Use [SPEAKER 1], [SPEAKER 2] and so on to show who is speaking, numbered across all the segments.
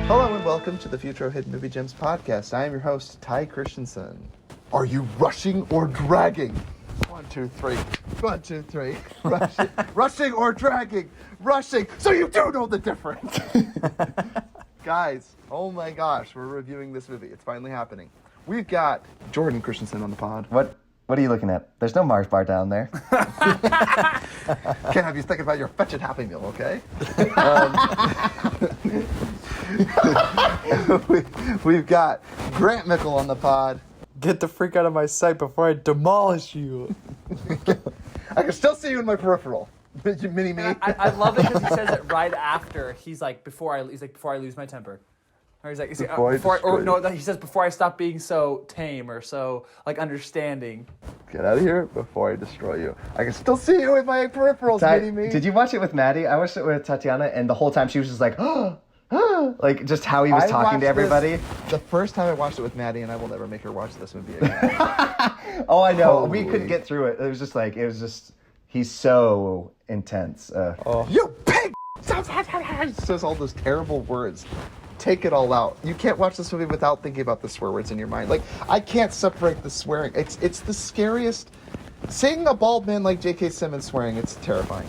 [SPEAKER 1] Hello and welcome to the Futro Hidden Movie Gems podcast. I am your host, Ty Christensen. Are you rushing or dragging? 1, 2, 3. 1, 2, 3. Rushing, rushing or dragging? Rushing. So you do know the difference. Guys, oh my gosh, we're reviewing this movie. It's finally happening. We've got Jordan Christensen on the pod.
[SPEAKER 2] What are you looking at? There's no Mars bar down there.
[SPEAKER 1] Can't have you thinking about your fetching Happy Meal, okay? We've got Grant Mickle on the pod.
[SPEAKER 3] Get the freak out of my sight before I demolish you.
[SPEAKER 1] I can still see you in my peripheral. Mini me.
[SPEAKER 4] I love it because he says it right after. He's like, before I lose my temper. Or he's like, he says before I stop being so tame or so like understanding.
[SPEAKER 1] Get out of here before I destroy you. I can still see you in my peripherals, mini me.
[SPEAKER 2] Did you watch it with Maddie? I watched it with Tatiana, and the whole time she was just like, oh, like just how he was talking to everybody.
[SPEAKER 1] The first time I watched it with Maddie, and I will never make her watch this movie again.
[SPEAKER 2] Oh, I know.
[SPEAKER 1] Holy.
[SPEAKER 2] We couldn't get through it. It was just, he's so intense.
[SPEAKER 1] You pig! Says all those terrible words. Take it all out. You can't watch this movie without thinking about the swear words in your mind. Like, I can't separate the swearing. It's the scariest. Seeing a bald man like J.K. Simmons swearing, it's terrifying.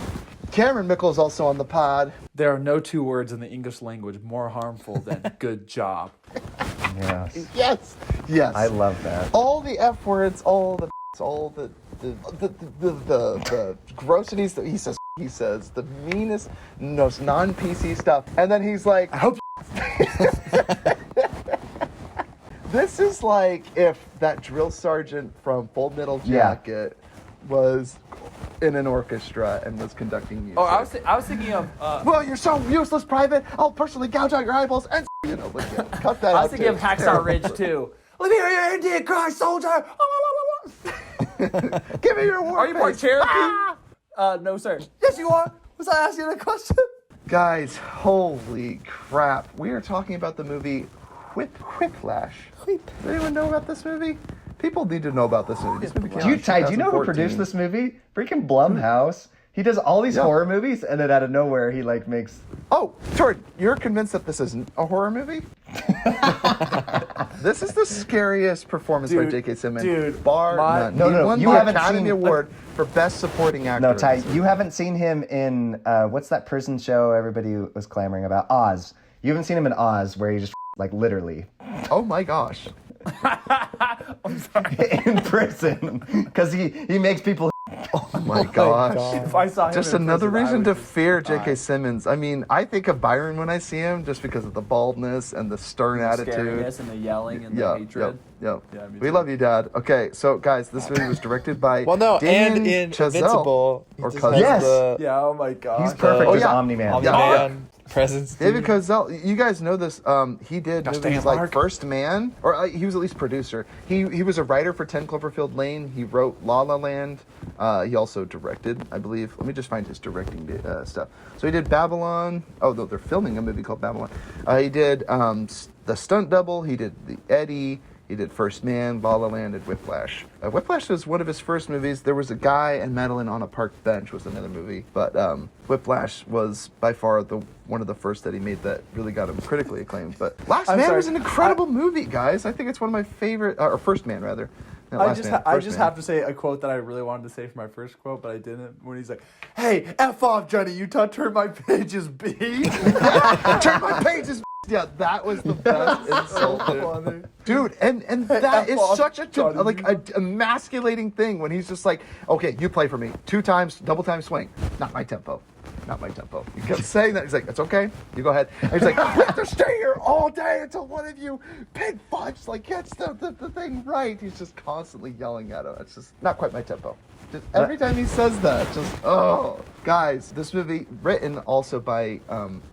[SPEAKER 1] Cameron Mickle is also on the pod.
[SPEAKER 4] There are no two words in the English language more harmful than good job.
[SPEAKER 2] Yes.
[SPEAKER 1] Yes.
[SPEAKER 2] I love that.
[SPEAKER 1] All the F words, all the grossities that he says the meanest, most non-PC stuff. And then he's like, I hope This is like if that drill sergeant from Full Metal Jacket was in an orchestra and was conducting music.
[SPEAKER 4] Oh, I was thinking of...
[SPEAKER 1] well, you're so useless, Private. I'll personally gouge out your eyeballs and... cut that out.
[SPEAKER 4] I was thinking of Hacksaw Ridge, too. Let me hear your Indian cry, soldier!
[SPEAKER 1] Give me your war
[SPEAKER 4] Are you part
[SPEAKER 1] face.
[SPEAKER 4] Cherokee? No, sir. Yes, you are. Was I asking you that question?
[SPEAKER 1] Guys, holy crap. We are talking about the movie Whiplash. Does anyone know about this movie? People need to know about this movie. This movie came out in
[SPEAKER 2] Do you know who produced this movie? Freaking Blumhouse. He does all these horror movies, and then out of nowhere, he like makes...
[SPEAKER 1] Oh, Jordan, you're convinced that this isn't a horror movie? This is the scariest performance by J.K. Simmons.
[SPEAKER 4] Dude,
[SPEAKER 1] bar none.
[SPEAKER 2] No,
[SPEAKER 1] he won
[SPEAKER 2] you
[SPEAKER 1] the
[SPEAKER 2] haven't
[SPEAKER 1] Academy
[SPEAKER 2] seen...
[SPEAKER 1] Award for Best Supporting Actor.
[SPEAKER 2] No, Ty, you haven't seen him in, what's that prison show everybody was clamoring about? Oz. You haven't seen him in Oz, where he just, like, literally...
[SPEAKER 1] Oh my gosh.
[SPEAKER 4] I'm sorry.
[SPEAKER 2] In prison. Because he makes people...
[SPEAKER 1] Oh my gosh.
[SPEAKER 4] If I saw him
[SPEAKER 1] Just
[SPEAKER 4] in
[SPEAKER 1] another
[SPEAKER 4] prison,
[SPEAKER 1] reason to fear J.K. Simmons. I mean, I think of Byron when I see him just because of the baldness and the stern attitude.
[SPEAKER 4] Scariness and the yelling and the hatred.
[SPEAKER 1] Yep.
[SPEAKER 4] Yeah, me
[SPEAKER 1] We
[SPEAKER 4] too.
[SPEAKER 1] love you, Dad. Okay, so guys, this movie was directed by
[SPEAKER 3] and
[SPEAKER 1] Damien
[SPEAKER 3] in
[SPEAKER 1] Chazelle.
[SPEAKER 3] Invincible,
[SPEAKER 1] Or
[SPEAKER 3] he just
[SPEAKER 1] Chazelle.
[SPEAKER 3] has
[SPEAKER 2] Yes.
[SPEAKER 3] the
[SPEAKER 4] Yeah, oh my god.
[SPEAKER 2] He's perfect as
[SPEAKER 1] yeah.
[SPEAKER 2] Omni-Man.
[SPEAKER 3] Omni-Man presence.
[SPEAKER 1] David Chazelle, you guys know this. He did
[SPEAKER 3] Gosh,
[SPEAKER 1] movies
[SPEAKER 3] damn,
[SPEAKER 1] like
[SPEAKER 3] Mark.
[SPEAKER 1] First Man, or he was at least producer. He was a writer for 10 Cloverfield Lane. He wrote La La Land. He also directed, I believe. Let me just find his directing stuff. So he did Babylon. Oh, no, they're filming a movie called Babylon. He did The Stunt Double. He did The Eddie. He did First Man, La La Land, and Whiplash. Whiplash was one of his first movies. There was a Guy and Madeline on a Park Bench was another movie. But Whiplash was by far one of the first that he made that really got him critically acclaimed. But Last Man was an incredible movie, guys. I think it's one of my favorite, or First Man, rather. No,
[SPEAKER 4] I
[SPEAKER 1] Last
[SPEAKER 4] just
[SPEAKER 1] Man,
[SPEAKER 4] I
[SPEAKER 1] First
[SPEAKER 4] just
[SPEAKER 1] Man.
[SPEAKER 4] have to say a quote that I really wanted to say for my first quote, but I didn't. When he's like, "Hey, F off, Johnny Utah, turn my pages B."
[SPEAKER 1] Turn my pages. Yeah, that was the best insult, dude. And that is such a emasculating thing when he's just like, okay, you play for me 2 times, double time swing, not my tempo. He kept saying that. He's like, it's okay, you go ahead. And he's like, we have to stay here all day until one of you pig fudge gets the thing right. He's just constantly yelling at him. It's just not quite my tempo. Just every time he says that, guys, this movie written also by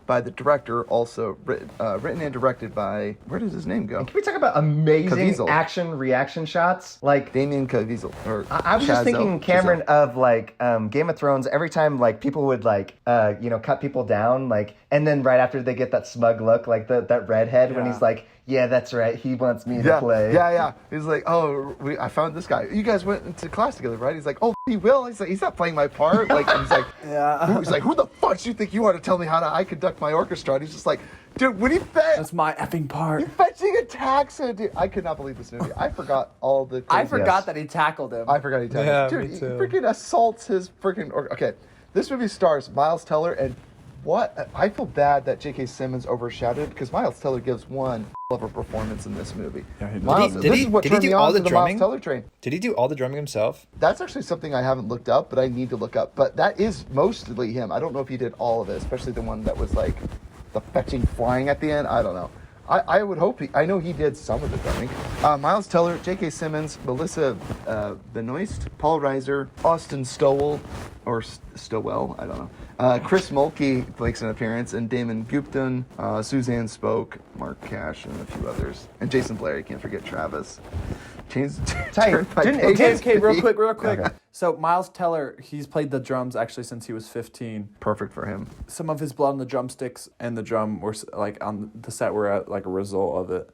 [SPEAKER 1] the director, also written and directed by, where does his name go?
[SPEAKER 2] Can we talk about amazing
[SPEAKER 1] Caviezel.
[SPEAKER 2] action reaction shots? Like
[SPEAKER 1] Damien Caviezel. Or
[SPEAKER 2] I was just thinking, Cameron, of like Game of Thrones. Every time like people would like cut people down, like, and then right after they get that smug look, like that redhead when he's like, yeah, that's right, he wants me to play.
[SPEAKER 1] Yeah. He's like, I found this guy. You guys went to class together, right? He's like, oh, he will. He's like, he's not playing my part. Like, he's like,
[SPEAKER 4] Yeah.
[SPEAKER 1] He's like, who the fuck do you think you are to tell me I conduct my orchestra? And he's just like, dude, when he
[SPEAKER 4] That's my effing part.
[SPEAKER 1] You're fetching a taxi, dude. I could not believe this movie. I forgot all the.
[SPEAKER 4] I forgot that he tackled him.
[SPEAKER 1] I forgot he tackled
[SPEAKER 3] Yeah,
[SPEAKER 1] him. Dude,
[SPEAKER 3] me
[SPEAKER 1] he
[SPEAKER 3] too.
[SPEAKER 1] freaking assaults his freaking. Okay, this movie stars Miles Teller, and what I feel bad that J.K. Simmons overshadowed because Miles Teller gives one of a performance in this movie.
[SPEAKER 3] Yeah, he does.
[SPEAKER 1] Miles,
[SPEAKER 5] Did
[SPEAKER 1] this
[SPEAKER 5] he-
[SPEAKER 1] is what
[SPEAKER 5] did he
[SPEAKER 1] turned
[SPEAKER 5] do
[SPEAKER 1] me
[SPEAKER 5] all
[SPEAKER 1] on
[SPEAKER 5] the
[SPEAKER 1] to the
[SPEAKER 5] drumming?
[SPEAKER 1] Miles Teller train.
[SPEAKER 5] Did he do all the drumming himself?
[SPEAKER 1] That's actually something I haven't looked up, but I need to look up. But that is mostly him. I don't know if he did all of it, especially the one that was like the fetching flying at the end. I don't know. I would hope I know he did some of the drumming. Miles Teller, J.K. Simmons, Melissa Benoist, Paul Reiser, Austin Stowell, or Stowell, I don't know. Chris Mulkey makes an appearance, and Damon Gupton, Suzanne Spoke, Mark Cash, and a few others. And Jason Blair, you can't forget Travis.
[SPEAKER 4] Okay, real quick.
[SPEAKER 1] Okay.
[SPEAKER 4] So Miles Teller, he's played the drums actually since he was 15.
[SPEAKER 1] Perfect for him.
[SPEAKER 4] Some of his blood on the drumsticks and the drum were like on the set were like a result of it.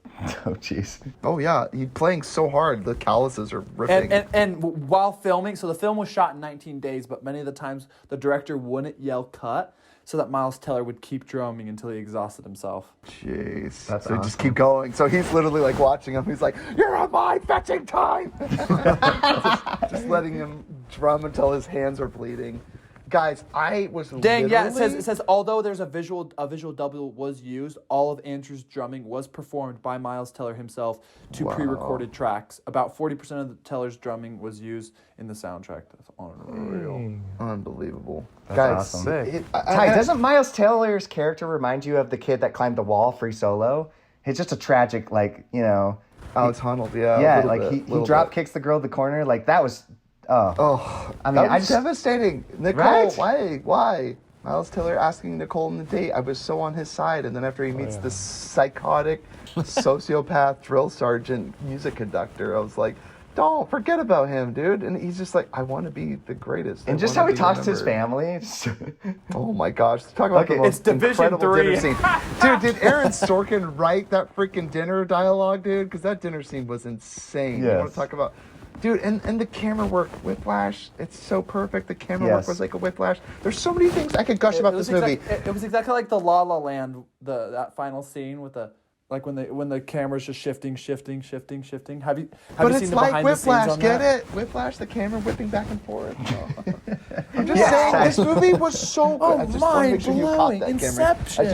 [SPEAKER 2] Oh, jeez.
[SPEAKER 1] Oh yeah, he's playing so hard. The calluses are ripping.
[SPEAKER 4] And while filming, so the film was shot in 19 days, but many of the times the director wouldn't yell cut so that Miles Teller would keep drumming until he exhausted himself.
[SPEAKER 1] Jeez.
[SPEAKER 2] That's
[SPEAKER 1] so just
[SPEAKER 2] awesome.
[SPEAKER 1] keep going. So he's literally like watching him. He's like, "You're on my fetching time." just letting him drum until his hands are bleeding. Guys, I was
[SPEAKER 4] Dang, yeah, it
[SPEAKER 1] literally-
[SPEAKER 4] says although there's a visual double was used, all of Andrew's drumming was performed by Miles Teller himself to pre-recorded tracks. About 40% of the Teller's drumming was used in the soundtrack. That's unreal.
[SPEAKER 1] Unbelievable.
[SPEAKER 2] That's
[SPEAKER 1] Guys,
[SPEAKER 2] awesome. Ty, doesn't Miles Teller's character remind you of the kid that climbed the wall free solo? It's just a tragic, like, you know.
[SPEAKER 1] Alex Honnold, yeah.
[SPEAKER 2] Yeah,
[SPEAKER 1] a
[SPEAKER 2] like
[SPEAKER 1] little
[SPEAKER 2] he
[SPEAKER 1] bit.
[SPEAKER 2] drop kicks the girl at the corner. Like that was.
[SPEAKER 1] Oh,
[SPEAKER 2] I mean,
[SPEAKER 1] that
[SPEAKER 2] I
[SPEAKER 1] was
[SPEAKER 2] just
[SPEAKER 1] devastating. Nicole,
[SPEAKER 2] Right?
[SPEAKER 1] why? Miles Teller asking Nicole on the date. I was so on his side, and then after he meets this psychotic sociopath drill sergeant music conductor, I was like, don't forget about him, dude. And he's just like, I want to be the greatest.
[SPEAKER 2] and
[SPEAKER 1] I
[SPEAKER 2] just
[SPEAKER 1] wanna
[SPEAKER 2] how he
[SPEAKER 1] be
[SPEAKER 2] talks to his
[SPEAKER 1] remembered."
[SPEAKER 2] family.
[SPEAKER 1] Oh my gosh! Talk about
[SPEAKER 2] Okay,
[SPEAKER 1] the most
[SPEAKER 4] it's Division
[SPEAKER 1] incredible
[SPEAKER 4] 3.
[SPEAKER 1] dinner scene, dude. Did Aaron Sorkin write that freaking dinner dialogue, dude? Because that dinner scene was insane. You want
[SPEAKER 2] Yes.
[SPEAKER 1] to talk about, dude? And the camera work, Whiplash. It's so perfect. The camera work
[SPEAKER 2] Yes.
[SPEAKER 1] was like a Whiplash. There's so many things I could gush about this movie.
[SPEAKER 4] It was exactly like the La La Land, that final scene with the like when the camera's just shifting. Have you
[SPEAKER 1] But
[SPEAKER 4] seen
[SPEAKER 1] it's
[SPEAKER 4] the
[SPEAKER 1] like
[SPEAKER 4] behind the scenes
[SPEAKER 1] Whiplash,
[SPEAKER 4] on
[SPEAKER 1] get
[SPEAKER 4] that?
[SPEAKER 1] it? Whiplash, the camera whipping back and forth. I'm just
[SPEAKER 2] Yeah.
[SPEAKER 1] saying, this movie was so good.
[SPEAKER 4] Oh,
[SPEAKER 1] I just want to make sure you caught
[SPEAKER 4] mind-blowing.
[SPEAKER 1] that, Cameron.
[SPEAKER 4] Inception.
[SPEAKER 1] I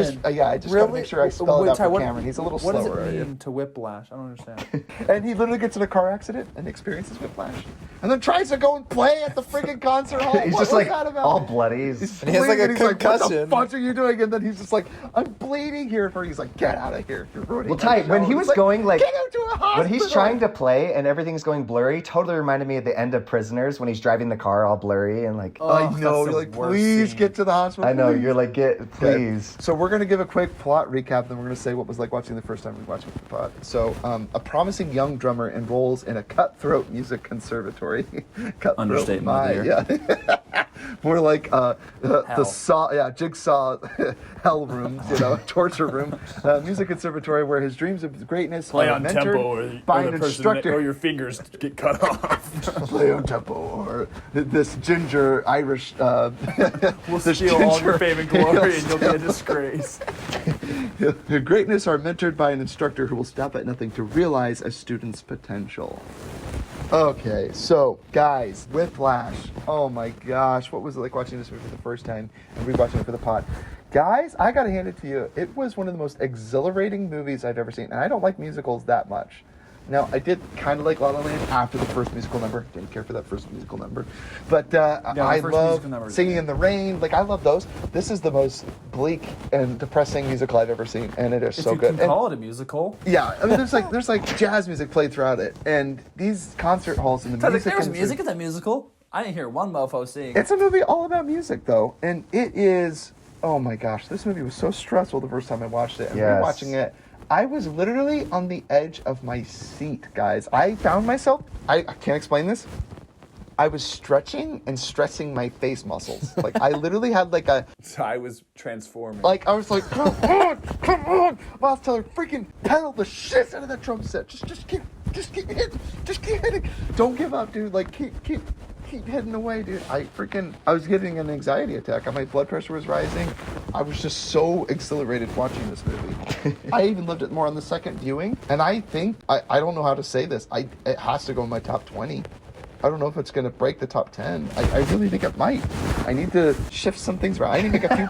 [SPEAKER 1] just gotta make sure I spell it out for Cameron. He's a little
[SPEAKER 4] What
[SPEAKER 1] slower.
[SPEAKER 4] does it mean to whiplash? I don't understand.
[SPEAKER 1] And he literally gets in a car accident and experiences whiplash, and then tries to go and play at the freaking concert hall.
[SPEAKER 2] He's
[SPEAKER 1] What
[SPEAKER 2] just
[SPEAKER 1] was
[SPEAKER 2] like
[SPEAKER 1] that about?
[SPEAKER 2] all bloody. He's-
[SPEAKER 3] And he has, like, a
[SPEAKER 1] bleeding, and he's Like, what the
[SPEAKER 3] concussion.
[SPEAKER 1] fuck are you doing? And then he's just like, I'm bleeding here. He's like, get out of here. You're ruining
[SPEAKER 2] Well,
[SPEAKER 1] my
[SPEAKER 2] Ty, when
[SPEAKER 1] show.
[SPEAKER 2] he
[SPEAKER 1] He's
[SPEAKER 2] was going like
[SPEAKER 1] get him to a hospital.
[SPEAKER 2] when he's trying to play and everything's going blurry, totally reminded me of the end of Prisoners when he's driving the car all blurry and like.
[SPEAKER 1] I
[SPEAKER 4] Oh,
[SPEAKER 1] know.
[SPEAKER 4] that's
[SPEAKER 1] You're
[SPEAKER 4] the
[SPEAKER 1] like,
[SPEAKER 4] worst
[SPEAKER 1] please
[SPEAKER 4] scene.
[SPEAKER 1] get to the hospital.
[SPEAKER 2] I know
[SPEAKER 1] please."
[SPEAKER 2] you're like get please.
[SPEAKER 1] So we're going to give a quick plot recap, then we're going to say what was like watching the first time we watched the pod. So a promising young drummer enrolls in a cutthroat music conservatory. Cutthroat,
[SPEAKER 4] Understatement of the year.
[SPEAKER 1] Yeah. More like the saw, jigsaw hell room, torture room, music conservatory where his dreams of greatness
[SPEAKER 4] Play
[SPEAKER 1] are
[SPEAKER 4] on
[SPEAKER 1] mentored
[SPEAKER 4] tempo, or
[SPEAKER 1] by
[SPEAKER 4] the
[SPEAKER 1] an
[SPEAKER 4] person
[SPEAKER 1] instructor.
[SPEAKER 4] or your fingers get cut off.
[SPEAKER 1] Play on tempo, or this ginger Irish.
[SPEAKER 4] We'll steal all your fame and glory, and you'll be a disgrace.
[SPEAKER 1] Your greatness are mentored by an instructor who will stop at nothing to realize a student's potential. Okay, so guys, Whiplash. Oh my gosh, what was it like watching this movie for the first time and rewatching it for the pod? Guys, I gotta hand it to you. It was one of the most exhilarating movies I've ever seen, and I don't like musicals that much. Now, I did kind of like La La Land after the first musical number. Didn't care for that first musical number. But I
[SPEAKER 4] first
[SPEAKER 1] love
[SPEAKER 4] musical number was
[SPEAKER 1] Singing in the Rain. Like, I love those. This is the most bleak and depressing musical I've ever seen, and it is
[SPEAKER 4] If
[SPEAKER 1] so
[SPEAKER 4] you
[SPEAKER 1] good.
[SPEAKER 4] can
[SPEAKER 1] And-
[SPEAKER 4] call it a musical.
[SPEAKER 1] yeah, I mean, there's like jazz music played throughout it, and these concert halls and the
[SPEAKER 4] There's
[SPEAKER 1] music.
[SPEAKER 4] music in that musical. I didn't hear one mofo sing.
[SPEAKER 1] It's a movie all about music, though, and it is. Oh my gosh, this movie was so stressful the first time I watched it. And
[SPEAKER 2] Yes.
[SPEAKER 1] rewatching it, I was literally on the edge of my seat, guys. I found myself. I can't explain this. I was stretching and stressing my face muscles. Like I literally had like a.
[SPEAKER 4] So I was transforming.
[SPEAKER 1] Like, I was like, come on, Miles Teller, freaking pedal the shit out of that drum set. Just keep hitting. Don't give up, dude. Like, keep keep heading away, dude. I was getting an anxiety attack. My blood pressure was rising. I was just so exhilarated watching this movie. I even loved it more on the second viewing. And I think, I don't know how to say this. It has to go in my top 20. I don't know if it's going to break the top 10. I really think it might. I need to shift some things around. I need to make a few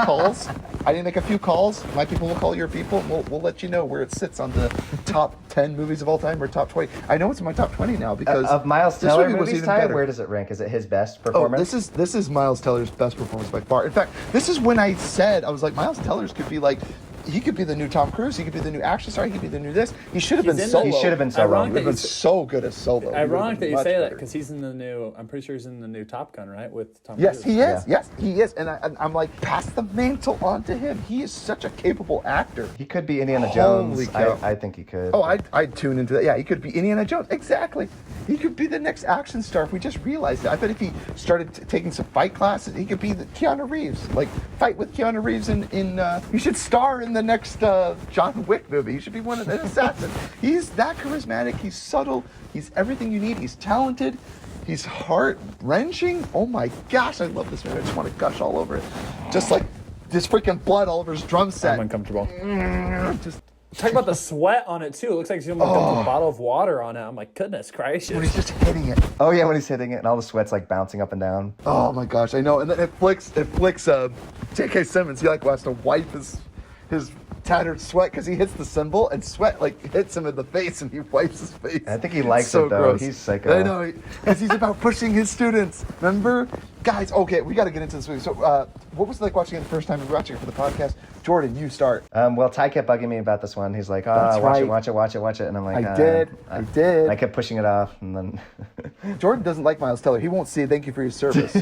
[SPEAKER 1] calls. My people will call your people. And we'll let you know where it sits on the top 10 movies of all time or top 20. I know it's in my top 20 now because
[SPEAKER 2] of Miles Teller
[SPEAKER 1] was
[SPEAKER 2] movies,
[SPEAKER 1] even
[SPEAKER 2] Ty,
[SPEAKER 1] better.
[SPEAKER 2] where does it rank? Is it his best
[SPEAKER 1] Oh,
[SPEAKER 2] performance?
[SPEAKER 1] this is Miles Teller's best performance by far. In fact, this is when I said, I was like, Miles Teller's could be like, he could be the new Tom Cruise. He could be the new action star. He could be the new this. He should have been Solo.
[SPEAKER 2] He should have been Solo.
[SPEAKER 1] He would have been so good as Solo.
[SPEAKER 4] Ironic that you say that because he's in the new. I'm pretty sure he's in the new Top Gun, right? With Tom
[SPEAKER 1] Yes,
[SPEAKER 4] Cruise.
[SPEAKER 1] he is. Yes, he is. And I'm like, pass the mantle on to him. He is such a capable actor.
[SPEAKER 2] He could be Indiana
[SPEAKER 1] Holy
[SPEAKER 2] Jones.
[SPEAKER 1] cow.
[SPEAKER 2] I think he could.
[SPEAKER 1] Oh, I'd tune into that. Yeah, he could be Indiana Jones. Exactly. He could be the next action star if we just realized it. I bet if he started taking some fight classes, he could be the Keanu Reeves. Like, fight with Keanu Reeves in he should star in the next John Wick movie. He should be one of the assassins. He's that charismatic. He's subtle. He's everything you need. He's talented. He's heart-wrenching. Oh my gosh, I love this movie. I just want to gush all over it. Just like this freaking blood all over his drum set.
[SPEAKER 4] I'm uncomfortable.
[SPEAKER 1] Just
[SPEAKER 4] Talk about the sweat on it too. It looks like he's almost dumped a bottle of water on it. I'm like, goodness gracious.
[SPEAKER 1] when he's just hitting it.
[SPEAKER 2] Oh yeah, when he's hitting it and all the sweat's like bouncing up and down.
[SPEAKER 1] Oh my gosh, I know. And then it flicks J.K. Simmons. He like wants to wipe his tattered sweat because he hits the cymbal and sweat like hits him in the face and he wipes his face.
[SPEAKER 2] I think he likes
[SPEAKER 1] So
[SPEAKER 2] it though.
[SPEAKER 1] gross.
[SPEAKER 2] He's psycho.
[SPEAKER 1] I know, because he's about pushing his students. Remember? Guys, okay, we got to get into this movie. So what was it like watching it the first time we were watching it for the podcast? Jordan, you start.
[SPEAKER 2] Well, Ty kept bugging me about this one. He's like,
[SPEAKER 1] That's
[SPEAKER 2] watch
[SPEAKER 1] right.
[SPEAKER 2] it. And I'm like,
[SPEAKER 1] I did.
[SPEAKER 2] I kept pushing it off. And then
[SPEAKER 1] Jordan doesn't like Miles Teller. He won't say thank you for your service.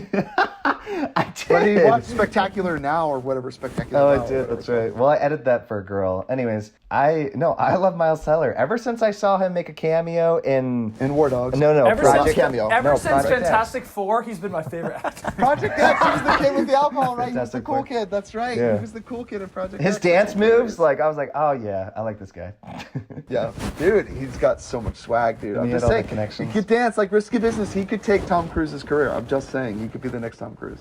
[SPEAKER 2] I did.
[SPEAKER 1] But he watched Spectacular Now or whatever Spectacular
[SPEAKER 2] Oh,
[SPEAKER 1] Now.
[SPEAKER 2] I did. That's right. Well, I edited that for a girl. Anyways, I love Miles Teller. Ever since I saw him make a cameo in
[SPEAKER 1] War Dogs.
[SPEAKER 2] No,
[SPEAKER 4] Ever
[SPEAKER 2] Project
[SPEAKER 4] since,
[SPEAKER 1] Cameo.
[SPEAKER 4] ever
[SPEAKER 2] No,
[SPEAKER 4] since
[SPEAKER 2] Project
[SPEAKER 4] Fantastic Four, he's been my favorite actor.
[SPEAKER 1] Project X, he was the kid with the alcohol, right? He was the
[SPEAKER 2] Fantastic
[SPEAKER 1] cool
[SPEAKER 2] Four.
[SPEAKER 1] kid. That's right.
[SPEAKER 2] Yeah.
[SPEAKER 1] He was the cool kid in Project
[SPEAKER 2] His
[SPEAKER 1] X.
[SPEAKER 2] dance moves, like I was like, oh yeah, I like this guy.
[SPEAKER 1] Yeah, dude, he's got so much swag, dude. I'm
[SPEAKER 2] he
[SPEAKER 1] just
[SPEAKER 2] had all the
[SPEAKER 1] saying,
[SPEAKER 2] connections.
[SPEAKER 1] he could dance like Risky Business. He could take Tom Cruise's career. I'm just saying, he could be the next Tom Cruise.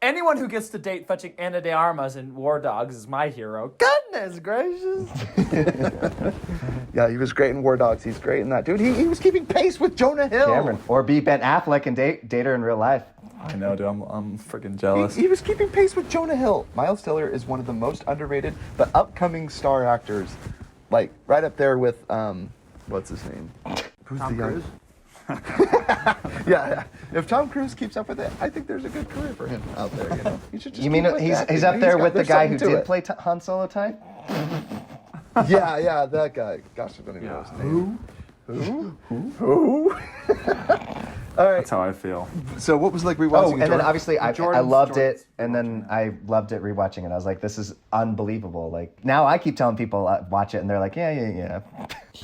[SPEAKER 4] Anyone who gets to date fetching Ana de Armas in War Dogs is my hero. Goodness gracious.
[SPEAKER 1] Yeah, he was great in War Dogs. He's great in that, dude. He was keeping pace with Jonah Hill.
[SPEAKER 2] Cameron, or be Ben Affleck and date her in real life.
[SPEAKER 4] I know, dude. I'm freaking jealous.
[SPEAKER 1] He was keeping pace with Jonah Hill. Miles Teller is one of the most underrated, but upcoming star actors, like right up there with what's his name? Who's
[SPEAKER 4] Tom
[SPEAKER 1] the young?
[SPEAKER 4] Cruise?
[SPEAKER 1] Yeah. If Tom Cruise keeps up with it, I think there's a good career for him out there. You know, he should just.
[SPEAKER 2] You mean
[SPEAKER 1] keep
[SPEAKER 2] he's
[SPEAKER 1] acting.
[SPEAKER 2] up there with the
[SPEAKER 1] there's
[SPEAKER 2] guy who
[SPEAKER 1] something to
[SPEAKER 2] did
[SPEAKER 1] it.
[SPEAKER 2] play Han Solo type?
[SPEAKER 1] Yeah, that guy. Gosh, I don't even know his name. Who? All right.
[SPEAKER 4] That's how I feel.
[SPEAKER 1] So what was like rewatching?
[SPEAKER 2] Oh,
[SPEAKER 1] it,
[SPEAKER 2] and then
[SPEAKER 1] Jordan?
[SPEAKER 2] obviously I
[SPEAKER 4] Jordan's
[SPEAKER 2] loved it, and then I loved it rewatching it. I was like, this is unbelievable. Like now I keep telling people watch it, and they're like, yeah.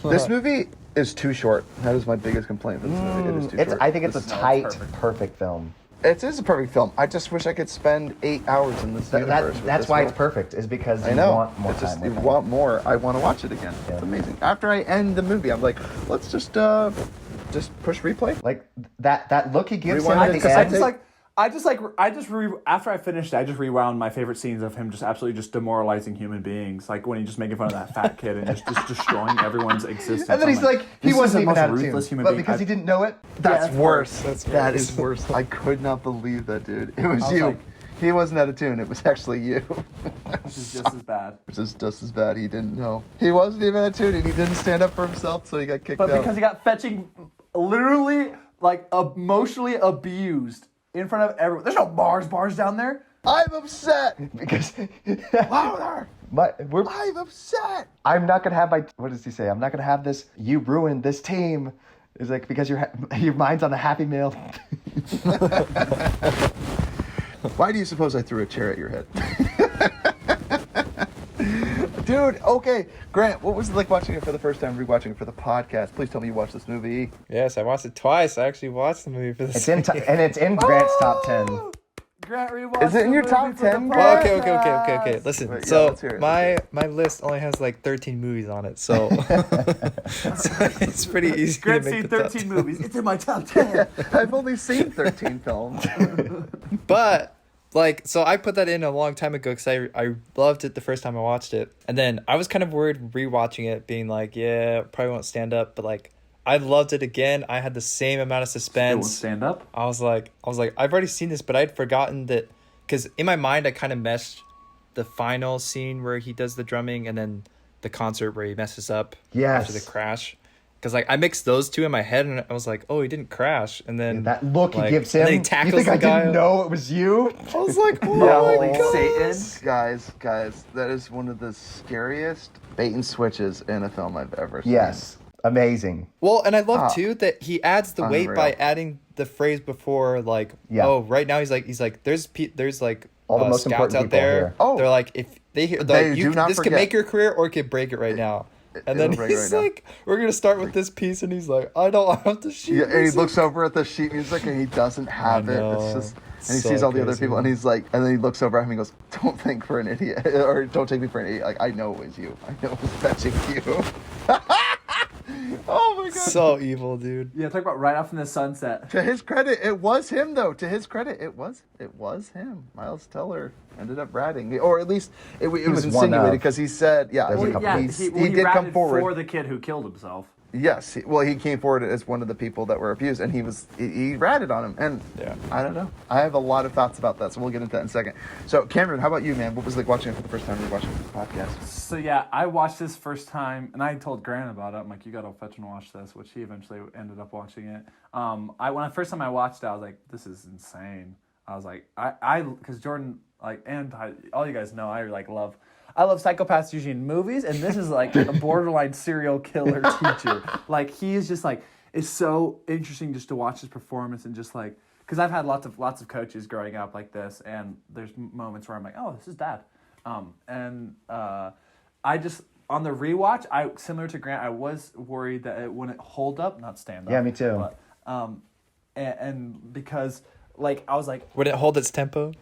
[SPEAKER 1] This movie is too short. That is my biggest complaint with this movie. It is too short.
[SPEAKER 2] I think it's a
[SPEAKER 1] This-
[SPEAKER 2] tight, perfect film.
[SPEAKER 1] It is a perfect film. I just wish I could spend 8 hours in this universe. with
[SPEAKER 2] That's
[SPEAKER 1] this
[SPEAKER 2] why
[SPEAKER 1] film.
[SPEAKER 2] it's perfect. Is because
[SPEAKER 1] I
[SPEAKER 2] you
[SPEAKER 1] know.
[SPEAKER 2] want more
[SPEAKER 1] It's just,
[SPEAKER 2] time.
[SPEAKER 1] you
[SPEAKER 2] with it.
[SPEAKER 1] want more. I want to watch it again.
[SPEAKER 2] Yeah.
[SPEAKER 1] It's amazing. After I end the movie, I'm like, let's just push replay.
[SPEAKER 2] Like that look he gives him
[SPEAKER 1] Rewind
[SPEAKER 2] at
[SPEAKER 1] it,
[SPEAKER 2] the
[SPEAKER 1] because
[SPEAKER 2] end.
[SPEAKER 4] after I finished it, I just rewound my favorite scenes of him just absolutely just demoralizing human beings, like when he's just making fun of that fat kid and just destroying everyone's existence.
[SPEAKER 2] And then
[SPEAKER 4] I'm
[SPEAKER 2] he's like, he
[SPEAKER 4] this is
[SPEAKER 2] wasn't
[SPEAKER 4] the
[SPEAKER 2] even
[SPEAKER 4] most
[SPEAKER 2] out of
[SPEAKER 4] ruthless
[SPEAKER 2] tune,
[SPEAKER 4] human
[SPEAKER 2] but
[SPEAKER 4] being
[SPEAKER 2] because he didn't know it.
[SPEAKER 1] That's worse.
[SPEAKER 3] That's
[SPEAKER 1] That
[SPEAKER 3] worse.
[SPEAKER 1] is worse. I could not believe that, dude. It was
[SPEAKER 4] was
[SPEAKER 1] you.
[SPEAKER 4] like-
[SPEAKER 1] He wasn't out of tune. It was actually you.
[SPEAKER 4] Which is just as bad.
[SPEAKER 1] Which is just as bad. He didn't know. He wasn't even out of tune, and he didn't stand up for himself, so he got kicked
[SPEAKER 4] But
[SPEAKER 1] out.
[SPEAKER 4] because he got fetching, literally like emotionally abused in front of everyone. There's no bars down there.
[SPEAKER 1] I'm upset.
[SPEAKER 2] Because
[SPEAKER 1] Louder. I'm upset.
[SPEAKER 2] I'm not gonna have my. What does he say? I'm not gonna have this. You ruined this team. It's like because your mind's on the Happy Meal.
[SPEAKER 1] Why do you suppose I threw a chair at your head? Dude, okay. Grant, what was it like watching it for the first time, rewatching it for the podcast? Please tell me you watched this movie.
[SPEAKER 5] Yes, I watched it twice. I actually watched the movie for this.
[SPEAKER 2] It's in and it's in Grant's top 10.
[SPEAKER 4] Grant rewatched
[SPEAKER 1] Is it in
[SPEAKER 4] the
[SPEAKER 1] your top
[SPEAKER 4] movie for the
[SPEAKER 1] 10,
[SPEAKER 5] Well,
[SPEAKER 1] Grant?
[SPEAKER 5] okay. Listen,
[SPEAKER 1] Wait, yeah,
[SPEAKER 5] so
[SPEAKER 1] let's hear it, let's
[SPEAKER 5] my list only has like 13 movies on it, so, so it's pretty easy
[SPEAKER 4] Grant's
[SPEAKER 5] to make
[SPEAKER 4] seen
[SPEAKER 5] the top
[SPEAKER 4] 13
[SPEAKER 5] 10.
[SPEAKER 4] movies. It's in my top 10.
[SPEAKER 1] I've only seen 13 films.
[SPEAKER 5] But like, so I put that in a long time ago because I loved it the first time I watched it, and then I was kind of worried rewatching it, being like, yeah, probably won't stand up, but like I loved it again. I had the same amount of
[SPEAKER 4] It won't
[SPEAKER 5] suspense.
[SPEAKER 4] stand up.
[SPEAKER 5] I was like, I've already seen this, but I'd forgotten that, because in my mind I kind of meshed the final scene where he does the drumming and then the concert where he messes up after the crash. Because like I mixed those two in my head and I was like, oh, he didn't crash, and then
[SPEAKER 2] That look
[SPEAKER 5] like,
[SPEAKER 2] he gives
[SPEAKER 5] and
[SPEAKER 2] him.
[SPEAKER 5] then he
[SPEAKER 2] You
[SPEAKER 5] tackles
[SPEAKER 2] think
[SPEAKER 5] the
[SPEAKER 2] I
[SPEAKER 5] guy.
[SPEAKER 2] didn't know it was you?
[SPEAKER 5] I was like, oh
[SPEAKER 1] Yeah,
[SPEAKER 5] my
[SPEAKER 1] holy
[SPEAKER 5] god.
[SPEAKER 1] guys, that is one of the scariest bait and switches in a film I've ever seen.
[SPEAKER 2] Yes. Amazing.
[SPEAKER 5] Well, and I love too that he adds the weight
[SPEAKER 1] Unreal.
[SPEAKER 5] by adding the phrase before, like,
[SPEAKER 2] Yeah.
[SPEAKER 5] oh, right now he's like, there's like
[SPEAKER 2] All the most
[SPEAKER 5] scouts
[SPEAKER 2] important
[SPEAKER 5] out
[SPEAKER 2] people
[SPEAKER 5] there.
[SPEAKER 2] here.
[SPEAKER 1] Oh.
[SPEAKER 5] They're like, if they hear,
[SPEAKER 1] They
[SPEAKER 5] like,
[SPEAKER 1] do not
[SPEAKER 5] this could
[SPEAKER 1] forget.
[SPEAKER 5] make your career or it could break it right now. And then
[SPEAKER 1] it'll break it
[SPEAKER 5] he's
[SPEAKER 1] right now.
[SPEAKER 5] like, we're gonna start with this piece, and he's like, I don't have to shoot.
[SPEAKER 1] Yeah, and he
[SPEAKER 5] music.
[SPEAKER 1] looks over at the sheet music and he doesn't have it.
[SPEAKER 5] know.
[SPEAKER 1] It's just, and he
[SPEAKER 5] So
[SPEAKER 1] sees all the other
[SPEAKER 5] crazy.
[SPEAKER 1] people and he's like, and then he looks over at him and he goes, "Don't think for an idiot, or don't take me for an idiot. Like I know it was you. I know it was fetching you." Oh my god.
[SPEAKER 5] So evil, dude.
[SPEAKER 4] Yeah, talk about right off in the sunset.
[SPEAKER 1] To his credit, it was him though. To his credit, it was him. Miles Teller ended up ratting, or at least it was
[SPEAKER 2] was one
[SPEAKER 1] insinuated
[SPEAKER 2] of.
[SPEAKER 1] because he said, "Yeah,
[SPEAKER 2] There's a
[SPEAKER 1] he,
[SPEAKER 2] couple.
[SPEAKER 1] he did come
[SPEAKER 4] ratted
[SPEAKER 1] forward
[SPEAKER 4] for the kid who killed himself.
[SPEAKER 1] Yes, he came forward as one of the people that were abused, and he ratted on him. And
[SPEAKER 5] Yeah.
[SPEAKER 1] I don't know. I have a lot of thoughts about that, so we'll get into that in a second. So Cameron, how about you, man? What was it like watching it for the first time? Or watching it for the podcast?
[SPEAKER 4] So yeah, I watched this first time, and I told Grant about it. I'm like, you gotta fetch and watch this, which he eventually ended up watching it. When first time I watched it, I was like, this is insane. I was like, because Jordan, like, and all you guys know, I love psychopaths usually in movies, and this is like a borderline serial killer teacher. Like, he is just like, it's so interesting just to watch his performance, and just like, because I've had lots of coaches growing up like this, and there's moments where I'm like, oh, this is dad. I just, on the rewatch, similar to Grant, I was worried that it wouldn't hold up, not stand up.
[SPEAKER 2] Yeah, me too.
[SPEAKER 4] But, and because, like, I was like,
[SPEAKER 5] Would it hold its tempo?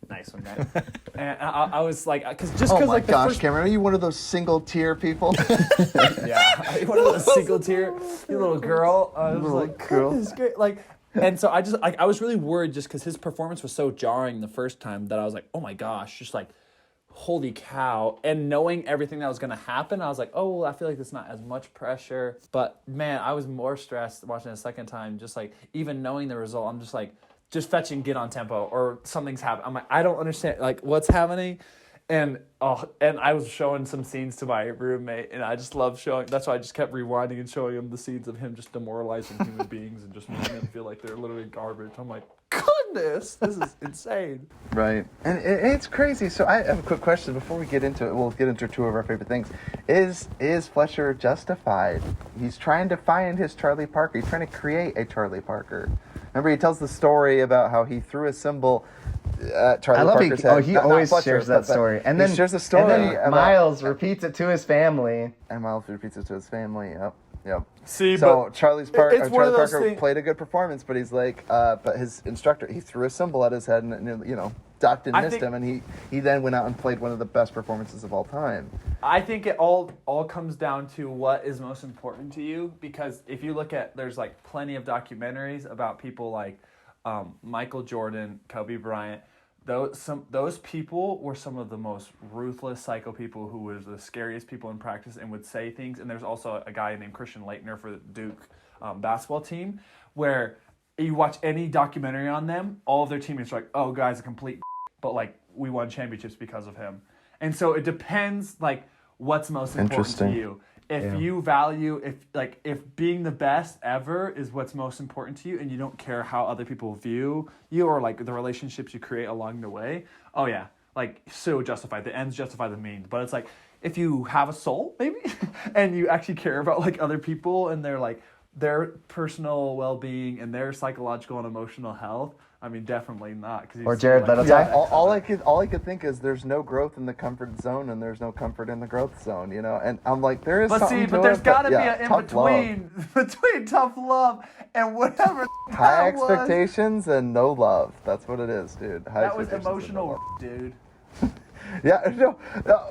[SPEAKER 4] nice one, Grant. And I was like, because
[SPEAKER 1] Oh my
[SPEAKER 4] like the
[SPEAKER 1] gosh,
[SPEAKER 4] first,
[SPEAKER 1] Cameron, are you one of those single tier people?
[SPEAKER 4] yeah, one of those single tier, you little girl. I was
[SPEAKER 1] Little
[SPEAKER 4] like,
[SPEAKER 1] girl.
[SPEAKER 4] goodness, great, like. And so I just like I was really worried just because his performance was so jarring the first time that I was like, oh my gosh, just like, holy cow. And knowing everything that was going to happen, I was like, oh, I feel like there's not as much pressure. But man, I was more stressed watching it a second time, just like even knowing the result. I'm just like, just fetching, get on tempo, or something's happening. I'm like, I don't understand like what's happening. And I was showing some scenes to my roommate, and I just love showing. That's why I just kept rewinding and showing him the scenes of him just demoralizing human beings and just making them feel like they're literally garbage. I'm like, goodness, this is insane.
[SPEAKER 1] Right. And it's crazy. So I have a quick question before we get into it. We'll get into two of our favorite things. Is Fletcher justified? He's trying to find his Charlie Parker. He's trying to create a Charlie Parker. Remember, he tells the story about how he threw a symbol at Charlie
[SPEAKER 2] I love
[SPEAKER 1] Parker's
[SPEAKER 2] he,
[SPEAKER 1] head.
[SPEAKER 2] oh, he
[SPEAKER 1] Not
[SPEAKER 2] always
[SPEAKER 1] Fletcher,
[SPEAKER 2] shares that
[SPEAKER 1] but
[SPEAKER 2] story. And
[SPEAKER 1] he
[SPEAKER 2] then
[SPEAKER 1] shares the story.
[SPEAKER 2] And then
[SPEAKER 1] about-
[SPEAKER 2] Miles repeats it to his family.
[SPEAKER 1] And Miles repeats it to his family. Yep.
[SPEAKER 4] See,
[SPEAKER 1] So
[SPEAKER 4] but
[SPEAKER 1] Charlie
[SPEAKER 4] it's one of
[SPEAKER 1] Parker
[SPEAKER 4] those things-
[SPEAKER 1] played a good performance, but he's like, but his instructor, he threw a symbol at his head and you know, ducked and
[SPEAKER 4] I
[SPEAKER 1] missed
[SPEAKER 4] think-
[SPEAKER 1] him, and he then went out and played one of the best performances of all time.
[SPEAKER 4] I think it all comes down to what is most important to you, because if you look at, there's like plenty of documentaries about people like Michael Jordan, Kobe Bryant. Those people were some of the most ruthless psycho people who was the scariest people in practice and would say things. And there's also a guy named Christian Laettner for the Duke basketball team, where you watch any documentary on them, all of their teammates are like, oh, guy's a complete but like we won championships because of him. And so it depends like what's most important to
[SPEAKER 1] Interesting.
[SPEAKER 4] you. If you value, if being the best ever is what's most important to you, and you don't care how other people view you or like the relationships you create along the way, oh yeah, like so justified. The ends justify the means. But it's like if you have a soul, maybe, and you actually care about like other people and their personal well-being and their psychological and emotional health, I mean, definitely not.
[SPEAKER 2] Or Jared Leto.
[SPEAKER 1] Yeah, all I could think is there's no growth in the comfort zone and there's no comfort in the growth zone, you know. And I'm like, there is something to
[SPEAKER 4] there's
[SPEAKER 1] it,
[SPEAKER 4] got to be
[SPEAKER 1] yeah,
[SPEAKER 4] an in
[SPEAKER 1] tough
[SPEAKER 4] between between tough love and whatever.
[SPEAKER 1] high
[SPEAKER 4] that was.
[SPEAKER 1] expectations and no love. That's what it is, dude. High
[SPEAKER 4] That was
[SPEAKER 1] expectations and no
[SPEAKER 4] emotional,
[SPEAKER 1] love.
[SPEAKER 4] dude.
[SPEAKER 1] Yeah, no,